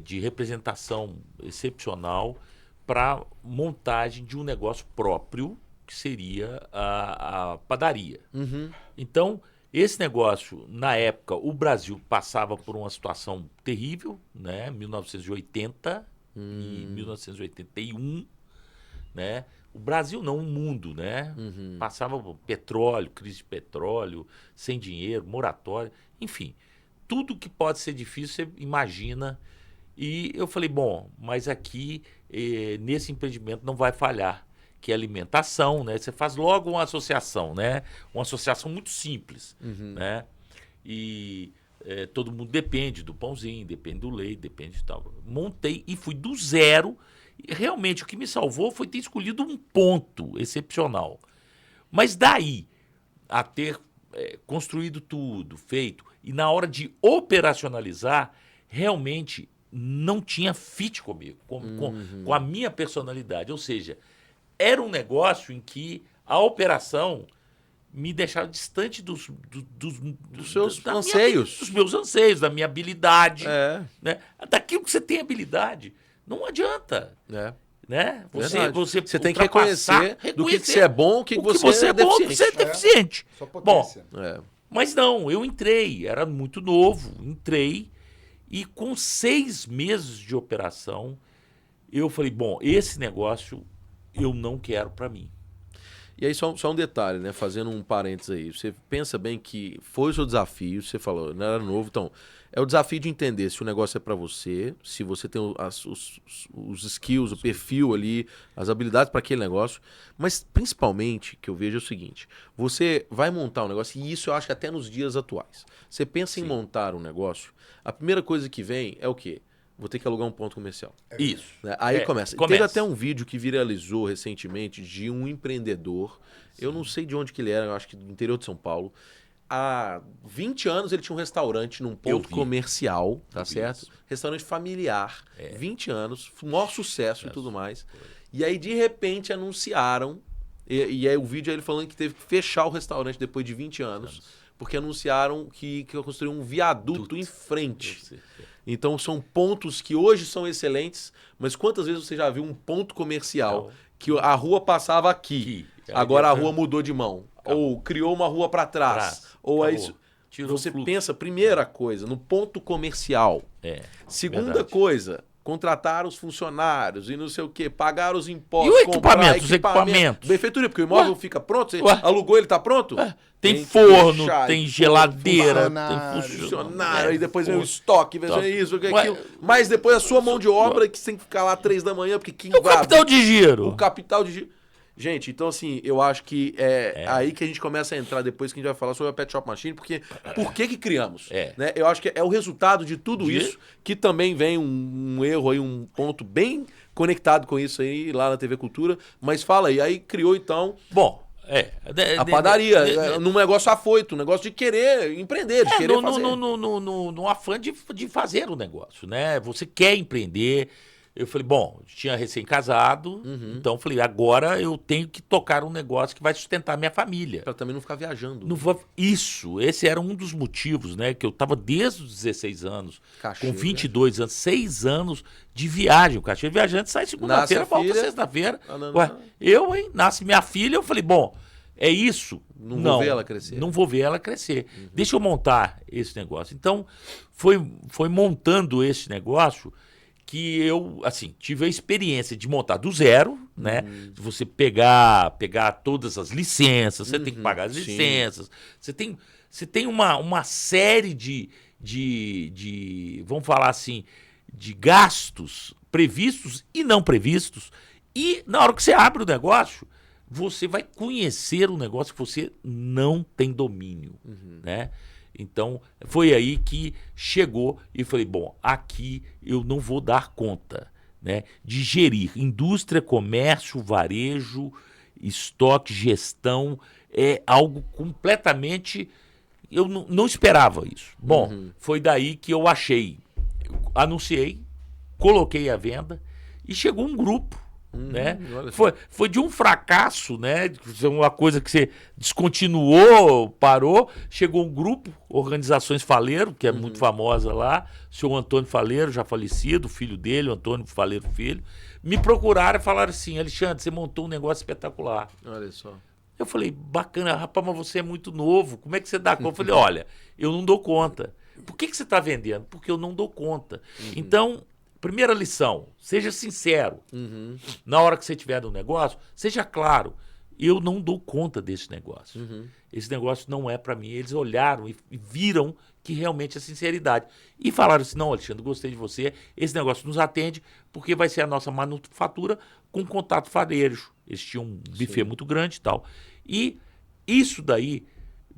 de representação excepcional, para montagem de um negócio próprio, que seria a padaria. Uhum. Então, esse negócio, na época, o Brasil passava por uma situação terrível, né? 1980 e 1981, né? O Brasil não, o mundo, né? Uhum. Passava por petróleo, crise de petróleo, sem dinheiro, moratória, enfim. Tudo que pode ser difícil, você imagina. E eu falei, bom, mas aqui, nesse empreendimento não vai falhar, que é alimentação, né? Você faz logo uma associação, né? Uma associação muito simples, né? E todo mundo depende do pãozinho, depende do leite, depende de tal. Montei e fui do zero. E realmente o que me salvou foi ter escolhido um ponto excepcional. Mas daí a ter construído tudo, feito, e na hora de operacionalizar, realmente não tinha fit comigo, com a minha personalidade. Ou seja, era um negócio em que a operação me deixava distante dos seus anseios. Dos meus anseios, da minha habilidade. Né? Daquilo que você tem habilidade. Não adianta. Né? Você tem que reconhecer do que você é bom, o que você é bom, deficiente. você é deficiente. Só potência. Bom, mas não, eu entrei, era muito novo, entrei e com 6 meses de operação, eu falei, bom, esse negócio eu não quero para mim. E aí só um detalhe, né? Fazendo um parênteses aí. Você pensa bem que foi o seu desafio, você falou, não era novo, então é o desafio de entender se o negócio é para você, se você tem os skills, o perfil ali, as habilidades para aquele negócio, mas principalmente que eu vejo é o seguinte, você vai montar um negócio, e isso eu acho que até nos dias atuais, você pensa em montar um negócio, a primeira coisa que vem é o quê? Vou ter que alugar um ponto comercial. Isso. Né? Aí começa. Teve até um vídeo que viralizou recentemente de um empreendedor. Eu não sei de onde que ele era, eu acho que do interior de São Paulo. Há 20 anos ele tinha um restaurante num ponto comercial, tá certo? Isso. Restaurante familiar. 20 anos, maior sucesso e tudo mais. E aí, de repente, anunciaram. E aí o vídeo é ele falando que teve que fechar o restaurante depois de 20 anos. Porque anunciaram que eu construí um viaduto em frente. Então são pontos que hoje são excelentes, mas quantas vezes você já viu um ponto comercial que a rua passava aqui, agora a rua mudou de mão, ou criou uma rua para trás, ou é isso. Você pensa, primeira coisa, no ponto comercial. Segunda coisa, contratar os funcionários e não sei o quê, pagar os impostos, E o equipamento, os equipamentos? Benfeitoria, porque o imóvel fica pronto, você alugou, ele tá pronto? Tem forno, tem geladeira, tem funcionário, aí depois vem o estoque, vem isso, vem aquilo. Mas depois a sua mão de obra que você tem que ficar lá 3 da manhã, porque quem vai... O capital de giro. O capital de giro. Gente, então assim, eu acho que é aí que a gente começa a entrar depois que a gente vai falar sobre a Pet Shop Machine, porque por que criamos? Né? Eu acho que é o resultado de tudo isso, que também vem um erro aí, um ponto bem conectado com isso aí lá na TV Cultura, mas fala aí criou então... Bom, a padaria, num negócio afoito, um negócio de querer empreender, de querer fazer. No afã de fazer o negócio, né? Você quer empreender... Eu falei, bom, tinha recém-casado, então eu falei, agora eu tenho que tocar um negócio que vai sustentar minha família. Pra também não ficar viajando. Isso, esse era um dos motivos, né? Que eu tava desde os 16 anos, Cachê, com 22 anos, 6 anos de viagem. O cachê viajante sai segunda-feira, volta sexta-feira. Nasce minha filha, eu falei, bom, é isso? Não vou ver ela crescer. Não vou ver ela crescer. Deixa eu montar esse negócio. Então, foi montando esse negócio... que eu, assim, tive a experiência de montar do zero, né? Você pegar todas as licenças, você tem que pagar as licenças, você tem uma série de, vamos falar assim, de gastos previstos e não previstos, e na hora que você abre o negócio, você vai conhecer um negócio que você não tem domínio, né? Então, foi aí que chegou e falei, bom, aqui eu não vou dar conta, né, de gerir indústria, comércio, varejo, estoque, gestão, é algo completamente... Eu não esperava isso. Bom, foi daí que eu anunciei, coloquei à venda e chegou um grupo. Né? Foi de um fracasso, né? Uma coisa que você descontinuou, parou, chegou um grupo, Organizações Faleiro, que é muito famosa lá, o senhor Antônio Faleiro, já falecido, o filho dele, o Antônio Faleiro Filho, me procuraram e falaram assim, Alexandre, você montou um negócio espetacular. Olha só. Eu falei, bacana, rapaz, mas você é muito novo, como é que você dá conta? Eu falei, olha, eu não dou conta. Por que você está vendendo? Porque eu não dou conta. Então... Primeira lição, seja sincero. Na hora que você tiver no negócio, seja claro. Eu não dou conta desse negócio. Esse negócio não é para mim. Eles olharam e viram que realmente é sinceridade. E falaram assim, não, Alexandre, gostei de você. Esse negócio nos atende porque vai ser a nossa manufatura com contato varejo. Eles tinham um buffet muito grande e tal. E isso daí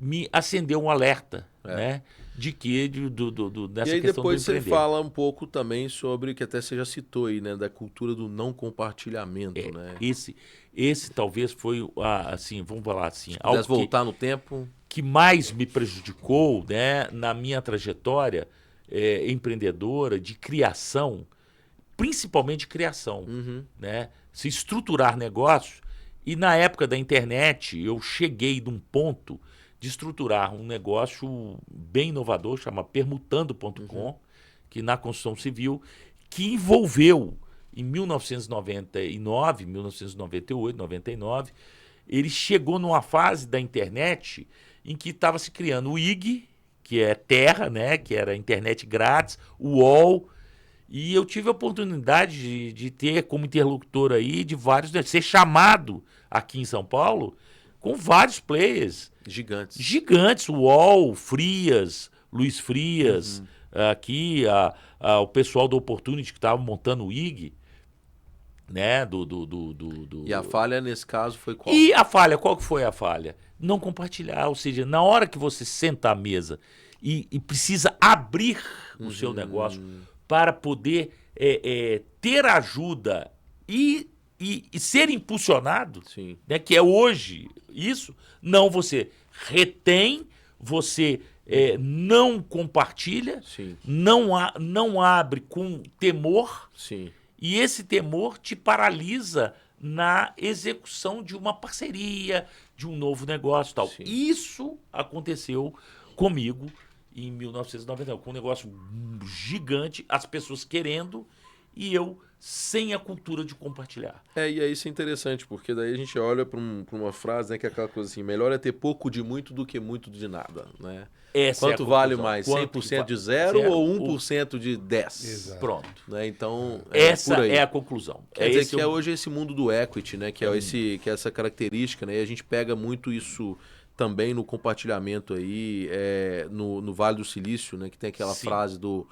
me acendeu um alerta, né? De que dessa e aí questão depois do empreender. você fala um pouco também sobre, que até você já citou aí, né, da cultura do não compartilhamento, né? Esse talvez foi, assim, vamos falar assim, se algo voltar no tempo, que mais me prejudicou, né, na minha trajetória empreendedora de criação, principalmente criação, né? Se estruturar negócios. E na época da internet eu cheguei num ponto de estruturar um negócio bem inovador, chama Permutando.com, que na construção civil, que envolveu, em 1999, 1998, 99, ele chegou numa fase da internet em que estava se criando o IG, que é terra, né, que era internet grátis, o UOL, e eu tive a oportunidade de ter como interlocutor aí de vários, ser chamado aqui em São Paulo com vários players. Gigantes, UOL, Frias, Luiz Frias, aqui o pessoal do Opportunity que estava montando o IG, né? E a falha nesse caso foi qual? E a falha, qual que foi a falha? Não compartilhar, ou seja, na hora que você senta à mesa e precisa abrir o seu negócio para poder ter ajuda e ser impulsionado, né, que é hoje isso, não, você retém, você não compartilha, não abre com temor, e esse temor te paralisa na execução de uma parceria, de um novo negócio e tal. Isso aconteceu comigo em 1999, com um negócio gigante, as pessoas querendo, e eu sem a cultura de compartilhar. E aí isso é interessante, porque daí a gente olha para uma frase, né, que é aquela coisa assim, melhor é ter pouco de muito do que muito de nada, né? Quanto vale mais, 100% de zero ou 1% de 10? Exato. Pronto. Né? Então, essa é a conclusão. Quer dizer que hoje esse mundo do equity, né, que é essa característica, né, e a gente pega muito isso também no compartilhamento aí, no Vale do Silício, né, que tem aquela frase do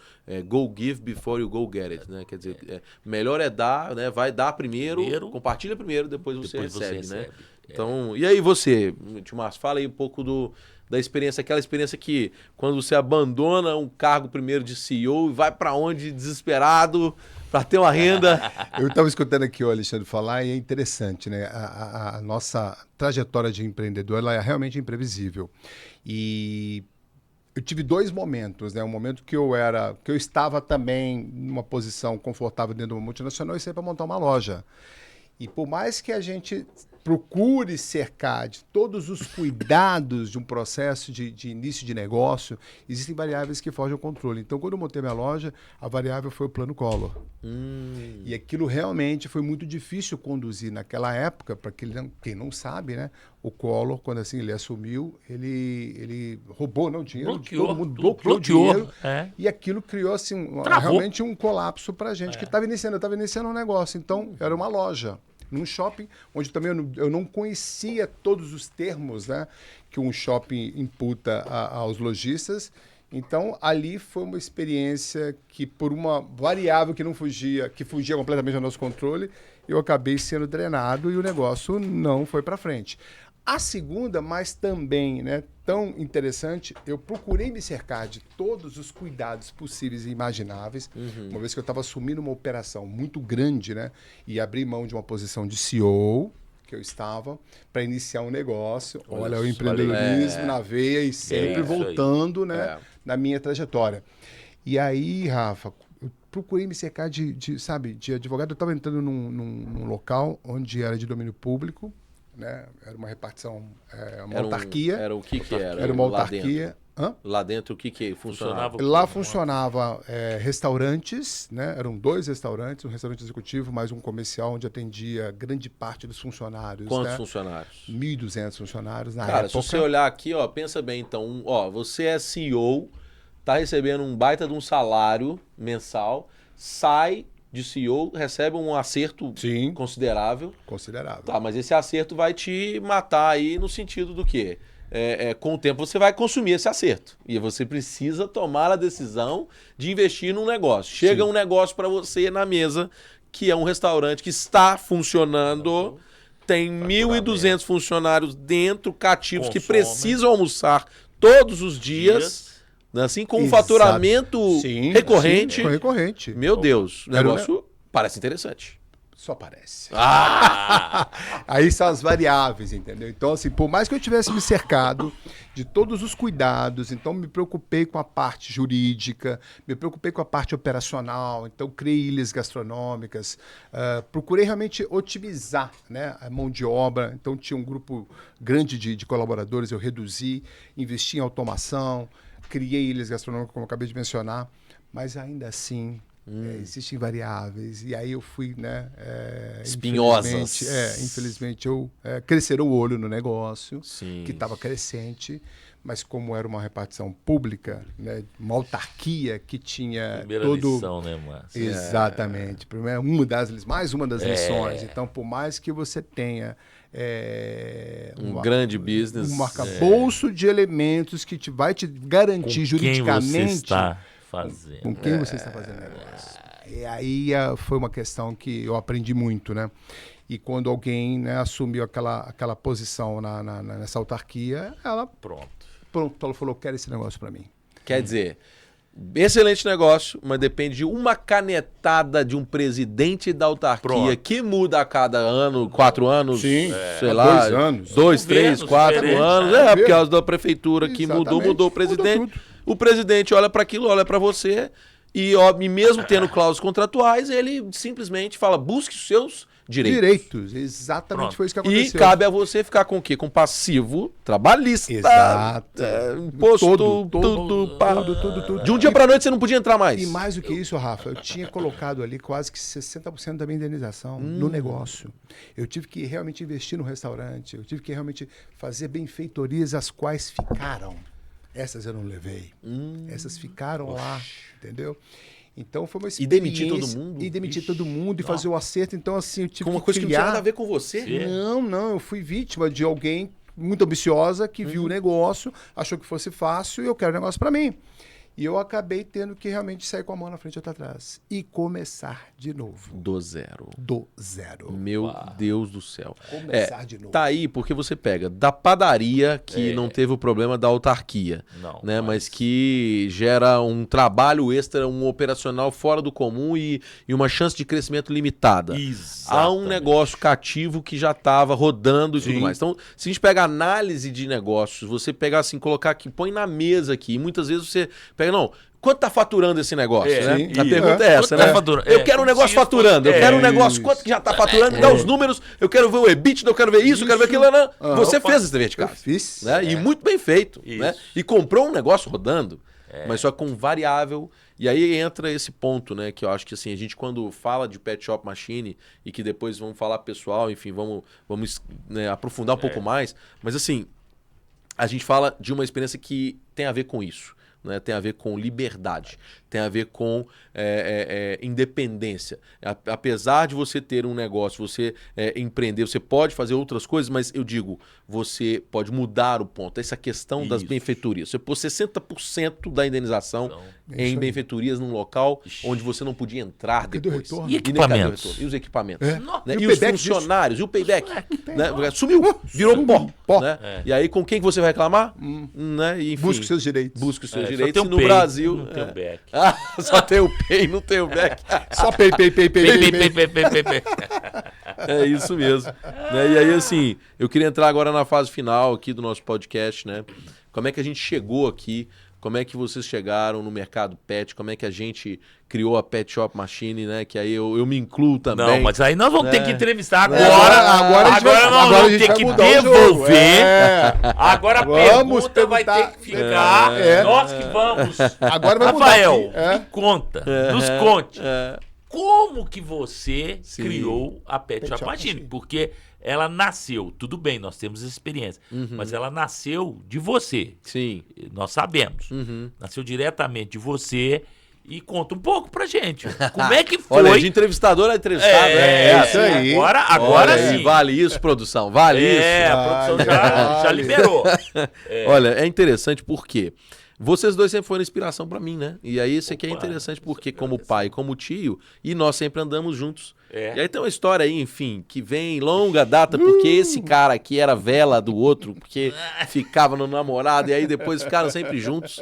go give before you go get it, né? Quer dizer, melhor é dar, né? Vai dar primeiro, compartilha primeiro, depois você recebe, né? Então, e aí você, Tio Márcio, fala aí um pouco da experiência, aquela experiência que quando você abandona um cargo primeiro de CEO e vai para onde desesperado para ter uma renda. Eu estava escutando aqui o Alexandre falar e é interessante, né? A nossa trajetória de empreendedor, ela é realmente imprevisível. E eu tive 2 momentos, né? Um momento que eu estava também numa posição confortável dentro de uma multinacional e saí para montar uma loja. E por mais que a gente procure cercar de todos os cuidados de um processo de início de negócio, existem variáveis que fogem ao controle. Então, quando eu montei minha loja, a variável foi o plano Collor. E aquilo realmente foi muito difícil conduzir naquela época, para quem não sabe, né? O Collor, quando assim ele assumiu, ele roubou o dinheiro de todo mundo, bloqueou o dinheiro. E aquilo criou assim, realmente um colapso para a gente que estava iniciando um negócio. Então, era uma loja num shopping, onde também eu não conhecia todos os termos, né, que um shopping imputa aos lojistas. Então, ali foi uma experiência que, por uma variável que fugia completamente ao nosso controle, eu acabei sendo drenado e o negócio não foi para frente. A segunda, mas também, né, tão interessante, eu procurei me cercar de todos os cuidados possíveis e imagináveis, uma vez que eu estava assumindo uma operação muito grande, né, e abri mão de uma posição de CEO, que eu estava, para iniciar um negócio. Olha, o empreendedorismo na veia e sempre voltando, né, na minha trajetória. E aí, Rafa, eu procurei me cercar de advogado. Eu estava entrando num local onde era de domínio público, né? Era uma repartição, uma autarquia. Era o que era? Era uma autarquia. Lá dentro, o que funcionava? Lá funcionava restaurantes, né? Eram 2 restaurantes, um restaurante executivo, mais um comercial, onde atendia grande parte dos funcionários. Quantos né? funcionários? 1.200 funcionários na época. Cara, se você olhar aqui, pensa bem, então, você é CEO, tá recebendo um baita de um salário mensal, sai de CEO, recebe um acerto considerável. Considerável. Tá, mas esse acerto vai te matar aí no sentido do quê? Com o tempo você vai consumir esse acerto. E você precisa tomar a decisão de investir num negócio. Chega um negócio para você na mesa, que é um restaurante que está funcionando, tem 1.200 funcionários dentro, cativos, que precisam almoçar todos os dias. Assim, com um faturamento recorrente. Recorrente. Meu Deus, o negócio parece interessante. Só parece. Aí são as variáveis, entendeu? Então, assim, por mais que eu tivesse me cercado de todos os cuidados, então me preocupei com a parte jurídica, me preocupei com a parte operacional, então criei ilhas gastronômicas, procurei realmente otimizar, né, a mão de obra, então tinha um grupo grande de colaboradores, eu reduzi, investi em automação, criei ilhas gastronômicas, como eu acabei de mencionar, mas ainda assim existem variáveis. E aí eu fui, né? Espinhosas. Infelizmente eu cresceram o olho no negócio, que estava crescente, mas como era uma repartição pública, né, uma autarquia que tinha lição, né, Márcio? Exatamente. Mais uma das lições. Então, por mais que você tenha grande business, um arcabouço de elementos que vai te garantir juridicamente quem você está fazendo. Com quem você está fazendo negócio. E aí foi uma questão que eu aprendi muito, né? E quando alguém, né, assumiu aquela posição nessa autarquia, ela ela falou, quero esse negócio para mim. Quer dizer, excelente negócio, mas depende de uma canetada de um presidente da autarquia que muda a cada ano, 4 anos, sei lá, 2 anos. 2, 3, 4 anos. Por causa da prefeitura que mudou o presidente. O presidente olha para aquilo, olha para você e mesmo tendo cláusulas contratuais, ele simplesmente fala, busque os seus direitos. Exatamente. Pronto. Foi isso que aconteceu. E cabe a você ficar com o quê? Com passivo trabalhista. Exato. Imposto, tudo. De um dia pra noite você não podia entrar mais. E mais do que isso, Rafa, eu tinha colocado ali quase que 60% da minha indenização no negócio. Eu tive que realmente investir no restaurante, eu tive que realmente fazer benfeitorias, as quais ficaram. Essas eu não levei. Essas ficaram lá, entendeu? Então foi uma experiência. E demitir todo mundo? E demitir todo mundo e fazer o acerto. Então, assim, eu tive Com uma que coisa que não criar... tinha nada a ver com você. Não, eu fui vítima de alguém muito ambiciosa que viu o negócio, achou que fosse fácil e eu quero o negócio para mim. E eu acabei tendo que realmente sair com a mão na frente e outra atrás. E começar de novo. Do zero. Do zero. Meu Deus do céu. Começar de novo. Tá aí porque você pega da padaria que não teve o problema da autarquia, Não, né? Mas que gera um trabalho extra, um operacional fora do comum e uma chance de crescimento limitada. Há um negócio cativo que já estava rodando e tudo mais. Então, se a gente pega a análise de negócios, você pegar assim, colocar aqui, põe na mesa aqui, e muitas vezes você pega, não, quanto tá faturando esse negócio, né? A pergunta é essa, né? Eu quero um negócio faturando, eu quero um negócio, quanto que já tá faturando, dá os números, eu quero ver o EBITDA, eu quero ver isso, eu quero ver aquilo, né? Você fez esse dever de casa. Eu fiz. Né? E muito bem feito, né? E comprou um negócio rodando, mas só com variável. E aí entra esse ponto, né? Que eu acho que assim, a gente quando fala de Pet Shop Machine e que depois vamos falar pessoal, enfim, vamos né, aprofundar um pouco mais. Mas assim, a gente fala de uma experiência que tem a ver com isso. Né, tem a ver com liberdade, tem a ver com independência. Apesar de você ter um negócio, você empreender, você pode fazer outras coisas, mas eu digo, você pode mudar o ponto. Essa questão das benfeitorias. Você pôs 60% da indenização em benfeitorias num local onde você não podia entrar depois. E equipamentos? E os equipamentos. Né? E E o os payback funcionários, e o payback. Né? Sumiu, virou pó. Né? E aí com quem que você vai reclamar? Né? E, enfim, Busque os seus direitos. Busque os seus Só direitos. tem E o no pay, Brasil... não tem o back. Só tem o pay, não tem o back. Só pay. É isso mesmo. Né? E aí, assim, eu queria entrar agora na fase final aqui do nosso podcast, né? Como é que a gente chegou aqui? Como é que vocês chegaram no mercado pet? Como é que a gente criou a Pet Shop Machine, né? Que aí eu me incluo também. Não, mas aí nós vamos ter que entrevistar agora. Agora Nós vamos ter que devolver. Agora a pergunta vai ter que ficar. Nós que vamos. Agora vai Rafael, mudar. me conta, nos conte. Como que você criou a Pet Shop Machine? Porque ela nasceu, tudo bem, nós temos experiência, mas ela nasceu de você. Sim. Nós sabemos. Nasceu diretamente de você. E conta um pouco pra gente. Como é que foi? Olha, de entrevistador a entrevistado. Isso aí. Agora sim. Vale isso, produção. Vale isso. A produção já liberou. Olha, é interessante porque vocês dois sempre foram inspiração pra mim, né? E aí isso aqui é interessante porque como pai, como tio, e nós sempre andamos juntos. E aí tem uma história aí, enfim, que vem longa data, porque esse cara aqui era vela do outro, porque ficava no namorado, e aí depois ficaram sempre juntos.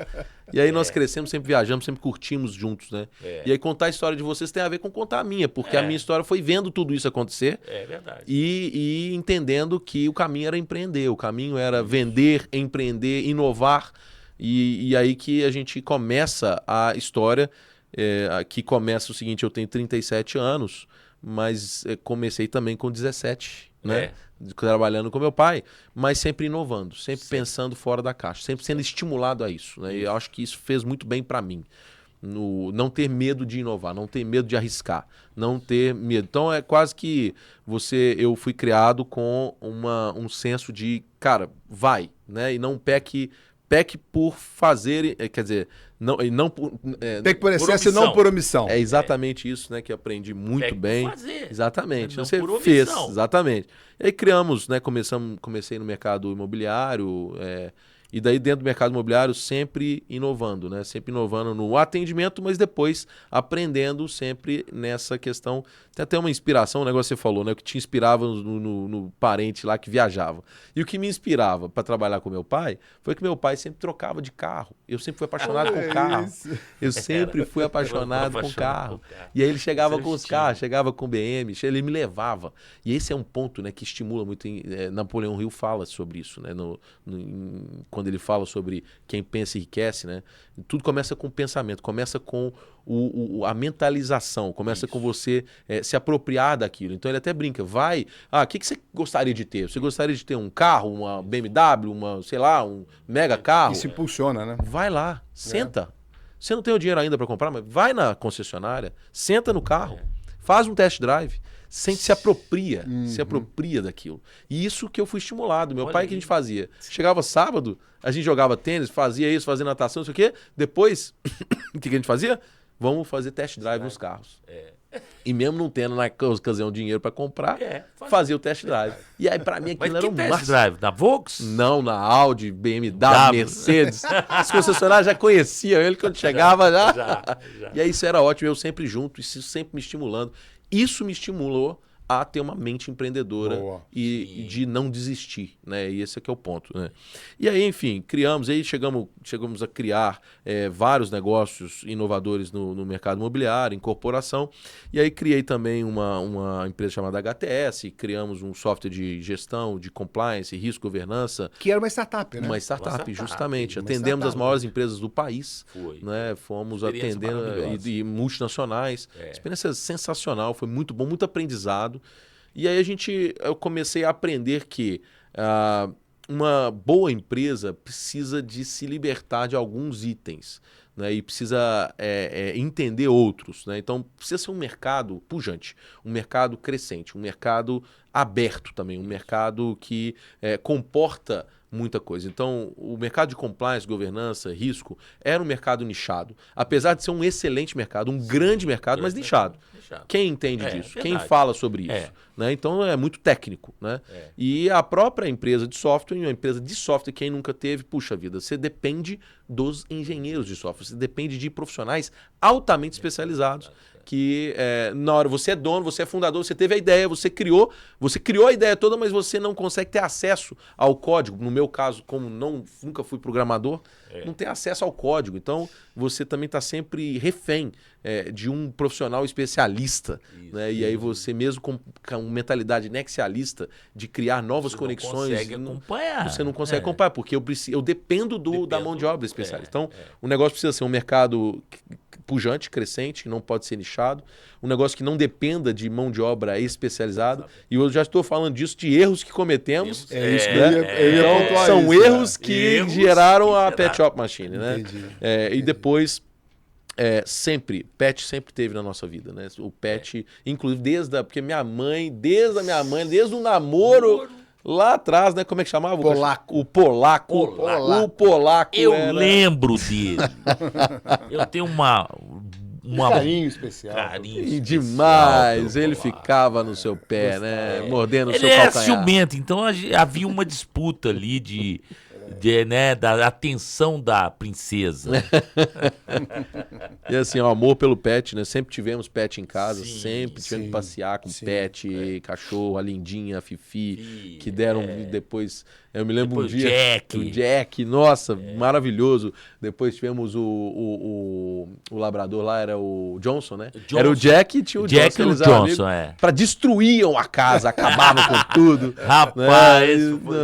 E aí nós crescemos, sempre viajamos, sempre curtimos juntos, né? E aí contar a história de vocês tem a ver com contar a minha, porque a minha história foi vendo tudo isso acontecer. É verdade. E entendendo que o caminho era empreender, o caminho era vender, empreender, inovar. E aí que a gente começa a história, que começa o seguinte, eu tenho 37 anos, mas comecei também com 17, né? Trabalhando com meu pai, mas sempre inovando, sempre pensando fora da caixa, sempre sendo estimulado a isso, né? E eu acho que isso fez muito bem para mim. Não ter medo de inovar, não ter medo de arriscar, não ter medo. Então é quase que eu fui criado com um senso de, cara, vai, né? E não peque por fazer, quer dizer, não por... Tem que por excesso e não por omissão. É exatamente isso, né, que eu aprendi muito bem. Fazer. Exatamente. Não Você por fez, omissão. exatamente. E aí criamos, né, comecei no mercado imobiliário, e daí dentro do mercado imobiliário sempre inovando, né? Sempre inovando no atendimento, mas depois aprendendo sempre nessa questão. Tem até uma inspiração, um negócio que você falou, né? O que te inspirava no parente lá que viajava. E o que me inspirava para trabalhar com meu pai foi que meu pai sempre trocava de carro. Eu sempre fui apaixonado com carro. Eu sempre fui apaixonado com carro. E aí ele chegava com os carros, chegava com BM, ele me levava. E esse é um ponto, né, que estimula muito. Napoleão Hill fala sobre isso, né? Quando quando ele fala sobre quem pensa enriquece, né? Tudo começa com o pensamento, começa com a mentalização, começa com você se apropriar daquilo. Então ele até brinca, o que você gostaria de ter? Você gostaria de ter um carro, uma BMW, sei lá, um mega carro? Isso impulsiona, né? Vai lá, senta. Você não tem o dinheiro ainda para comprar, mas vai na concessionária, senta no carro, faz um test drive, se apropria daquilo. E isso que eu fui estimulado. Meu pai, que a gente fazia? Chegava sábado, a gente jogava tênis, fazia isso, fazia natação, não sei o quê. Depois, o que a gente fazia? Vamos fazer test drive nos carros. E mesmo não tendo na ocasião dinheiro para comprar, fazia o test drive. E aí, para mim, aquilo era um test drive? Na Volks? Não, na Audi, BMW, Mercedes. As concessionárias já conheciam ele quando chegava já. E aí isso era ótimo, eu sempre junto, isso sempre me estimulando. Isso me estimulou a ter uma mente empreendedora e de não desistir, né? E esse aqui é o ponto, né? E aí, enfim, chegamos a criar vários negócios inovadores no mercado imobiliário, em corporação. E aí criei também uma empresa chamada HTS, criamos um software de gestão, de compliance, risco, governança. Que era uma startup, né? Uma startup, justamente. Atendemos as maiores empresas do país. Né? Fomos atendendo e multinacionais. Experiência sensacional, foi muito bom, muito aprendizado. E aí eu comecei a aprender que uma boa empresa precisa de se libertar de alguns itens, né? E precisa entender outros, né? Então precisa ser um mercado pujante, um mercado crescente, um mercado aberto também, um mercado que comporta muita coisa. Então, o mercado de compliance, governança, risco, era um mercado nichado. Apesar de ser um excelente mercado, um grande mercado, mas nichado. Quem entende disso? Quem fala sobre isso? Né? Então, é muito técnico. Né? E a própria empresa de software, uma empresa de software, quem nunca teve, puxa vida, você depende dos engenheiros de software, você depende de profissionais altamente especializados. Que na hora você é dono, você é fundador, você teve a ideia, você criou a ideia toda, mas você não consegue ter acesso ao código. No meu caso, como nunca fui programador, não tem acesso ao código. Então, você também está sempre refém de um profissional especialista. Né? E aí você mesmo com mentalidade nexialista de criar novas conexões... Você não consegue acompanhar, porque eu dependo da mão de obra especialista. Então, o negócio precisa ser um mercado pujante, crescente, que não pode ser nichado, um negócio que não dependa de mão de obra especializada. E eu já estou falando disso, de erros que cometemos. Isso que eu ia pontuar. São erros que geraram a Pet Shop Machine, né? E depois, pet sempre teve na nossa vida, né? O pet, inclusive desde o namoro... Lá atrás, né? Como é que chamava? O polaco. O polaco. Eu lembro dele. Eu tenho um carinho especial. E demais. Ele ficava no seu pé, né? Mordendo o seu calcanhar. Ele ciumento. Então havia uma disputa ali da atenção da princesa. E assim, o amor pelo pet, né? Sempre tivemos pet em casa, sempre tivemos que passear com pet, cachorro, a Lindinha, a Fifi, que deram depois... Eu me lembro um dia... O Jack, nossa, maravilhoso. Depois tivemos o labrador lá, era o Johnson, né? Era o Jack e tinha o Jack Johnson. E o Johnson, Pra destruíam a casa, acabavam com tudo. Rapaz,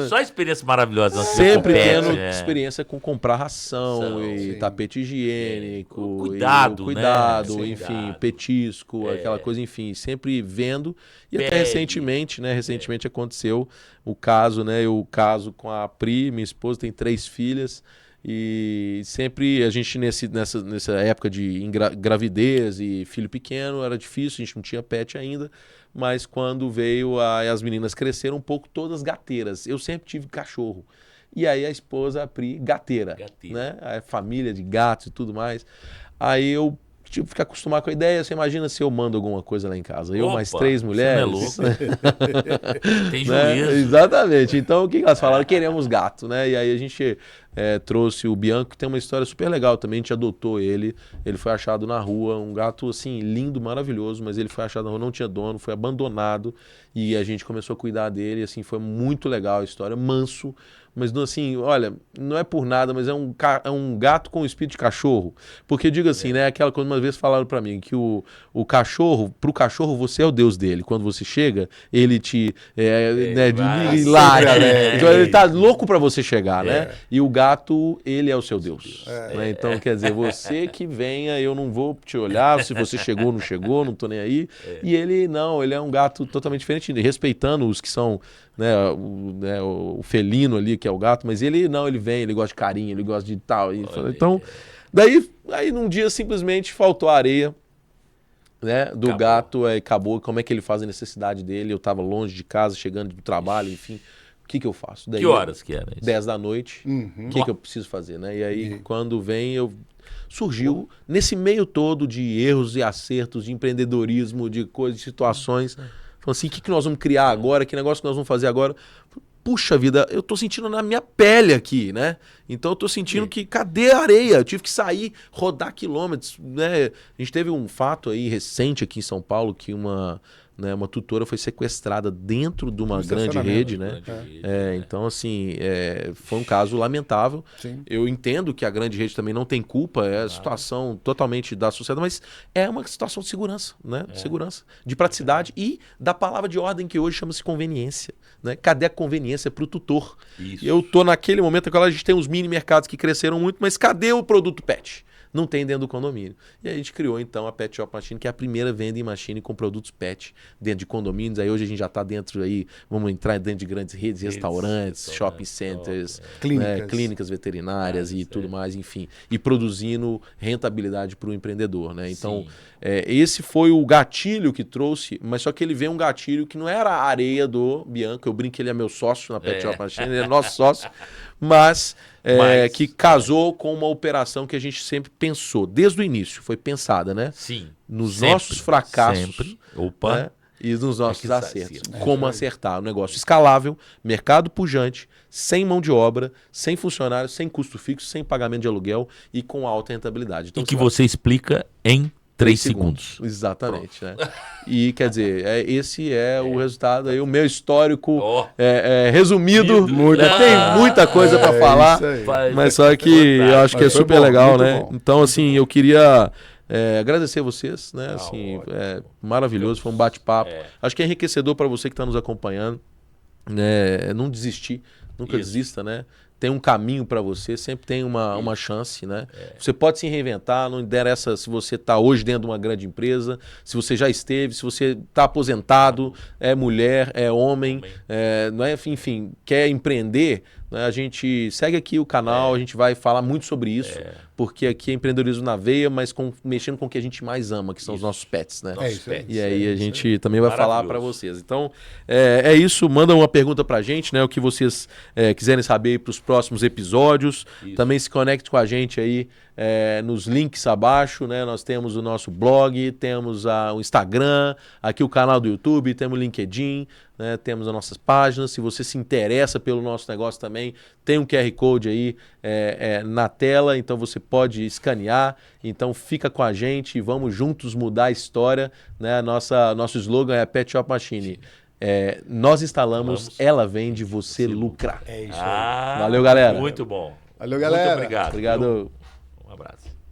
só experiência maravilhosa. Sempre tendo experiência com comprar ração e tapete higiênico. Cuidado, né? Enfim, petisco, aquela coisa, enfim. Sempre vendo. E até recentemente, né? Recentemente aconteceu o caso, né? O caso com a Pri, minha esposa, tem 3 filhas. E sempre a gente nessa época de gravidez e filho pequeno era difícil, a gente não tinha pet ainda, mas quando veio as meninas cresceram um pouco, todas gateiras. Eu sempre tive cachorro. E aí a esposa, a Pri, gateira. Né? A família de gatos e tudo mais. Aí eu tive que ficar acostumado com a ideia. Você imagina se eu mando alguma coisa lá em casa. Eu mais 3 mulheres. Você não é louco. Tem juízo. Né? Exatamente. Então o que elas falaram? Queremos gato, né? E aí a gente trouxe o Bianco, que tem uma história super legal também. A gente adotou ele. Ele foi achado na rua. Um gato assim, lindo, maravilhoso. Mas ele foi achado na rua, não tinha dono, foi abandonado. E a gente começou a cuidar dele. Assim, foi muito legal a história. Manso. Mas assim, olha, não é por nada, mas é um gato com espírito de cachorro. Porque eu digo assim, né? Aquela coisa, uma vez falaram pra mim, que o cachorro, pro cachorro você é o Deus dele. Quando você chega, ele te late. Então, ele tá louco pra você chegar, né? E o gato gato, ele é o seu Deus. Né? Então, quer dizer, você que venha, eu não vou te olhar se você chegou ou não chegou, não tô nem aí. E ele não, ele é um gato totalmente diferente, respeitando os que são, né, o felino ali, que é o gato, mas ele não, ele vem, ele gosta de carinho, ele gosta de tal. Então, daí aí num dia simplesmente faltou a areia, né, do gato, acabou. Como é que ele faz a necessidade dele? Eu estava longe de casa, chegando do trabalho, enfim. O que eu faço? Daí, que horas que era isso? 10 da noite. O que eu preciso fazer, né? E aí, quando vem, surgiu nesse meio todo de erros e acertos, de empreendedorismo, de coisas, de situações. Falando assim, o que nós vamos criar agora? Que negócio que nós vamos fazer agora? Puxa vida, eu tô sentindo na minha pele aqui, né? Então eu tô sentindo que cadê a areia? Eu tive que sair, rodar quilômetros, né? A gente teve um fato aí recente aqui em São Paulo que uma tutora foi sequestrada dentro de uma grande rede, né? Então, assim, foi um caso lamentável. Sim. Eu entendo que a grande rede também não tem culpa, é a situação totalmente da sociedade, mas é uma situação de segurança, né? De segurança, de praticidade e da palavra de ordem que hoje chama-se conveniência, né? Cadê a conveniência para o tutor? Isso. Eu tô naquele momento, agora a gente tem os mini mercados que cresceram muito, mas cadê o produto pet? Não tem dentro do condomínio. E a gente criou, então, a Pet Shop Machine, que é a primeira vending machine com produtos pet dentro de condomínios. Aí hoje a gente já está dentro aí, vamos entrar dentro de grandes redes, restaurantes, shopping centers, clínicas veterinárias e tudo mais, enfim. E produzindo rentabilidade para o empreendedor, né? Então, esse foi o gatilho que trouxe, mas só que ele veio um gatilho que não era a areia do Bianco. Eu brinco que ele é meu sócio na Pet Shop Machine, ele é nosso sócio, mas que casou com uma operação que a gente sempre pensou, desde o início, foi pensada, né? Sim. Nos sempre, nossos fracassos. Sempre. Opa. Né? E nos nossos acertos. Como acertar um negócio escalável, mercado pujante, sem mão de obra, sem funcionários, sem custo fixo, sem pagamento de aluguel e com alta rentabilidade. Então, e que você explica em 3 segundos. Exatamente. Né? E, quer dizer, esse é o resultado aí, o meu histórico resumido. Tem muita coisa para falar, mas só que eu acho que é super legal, né? Bom. Então, assim, eu queria agradecer vocês, né? Assim, maravilhoso, foi um bate-papo. Acho que é enriquecedor para você que está nos acompanhando. Né? Não desistir, nunca desista, né? Tem um caminho para você, sempre tem uma chance, né? Você pode se reinventar, não interessa se você está hoje dentro de uma grande empresa, se você já esteve, se você está aposentado, é mulher, é homem, não é, enfim, quer empreender, né? A gente segue aqui o canal, a gente vai falar muito sobre isso, porque aqui é empreendedorismo na veia, mas mexendo com o que a gente mais ama, que são os nossos pets, né? E aí a gente também vai falar para vocês. Então, é isso, manda uma pergunta para a gente, né? O que vocês quiserem saber para os próximos episódios. Isso. Também se conecte com a gente aí nos links abaixo, né? Nós temos o nosso blog, temos o Instagram, aqui o canal do YouTube, temos o LinkedIn, né? Temos as nossas páginas. Se você se interessa pelo nosso negócio também, tem um QR Code aí na tela, então você pode escanear. Então fica com a gente e vamos juntos mudar a história, né? Nosso slogan é Pet Shop Machine. Nós instalamos, ela vende, você lucra. É isso aí. Valeu, galera. Muito bom. Valeu, galera. Muito obrigado. Obrigado. Um abraço.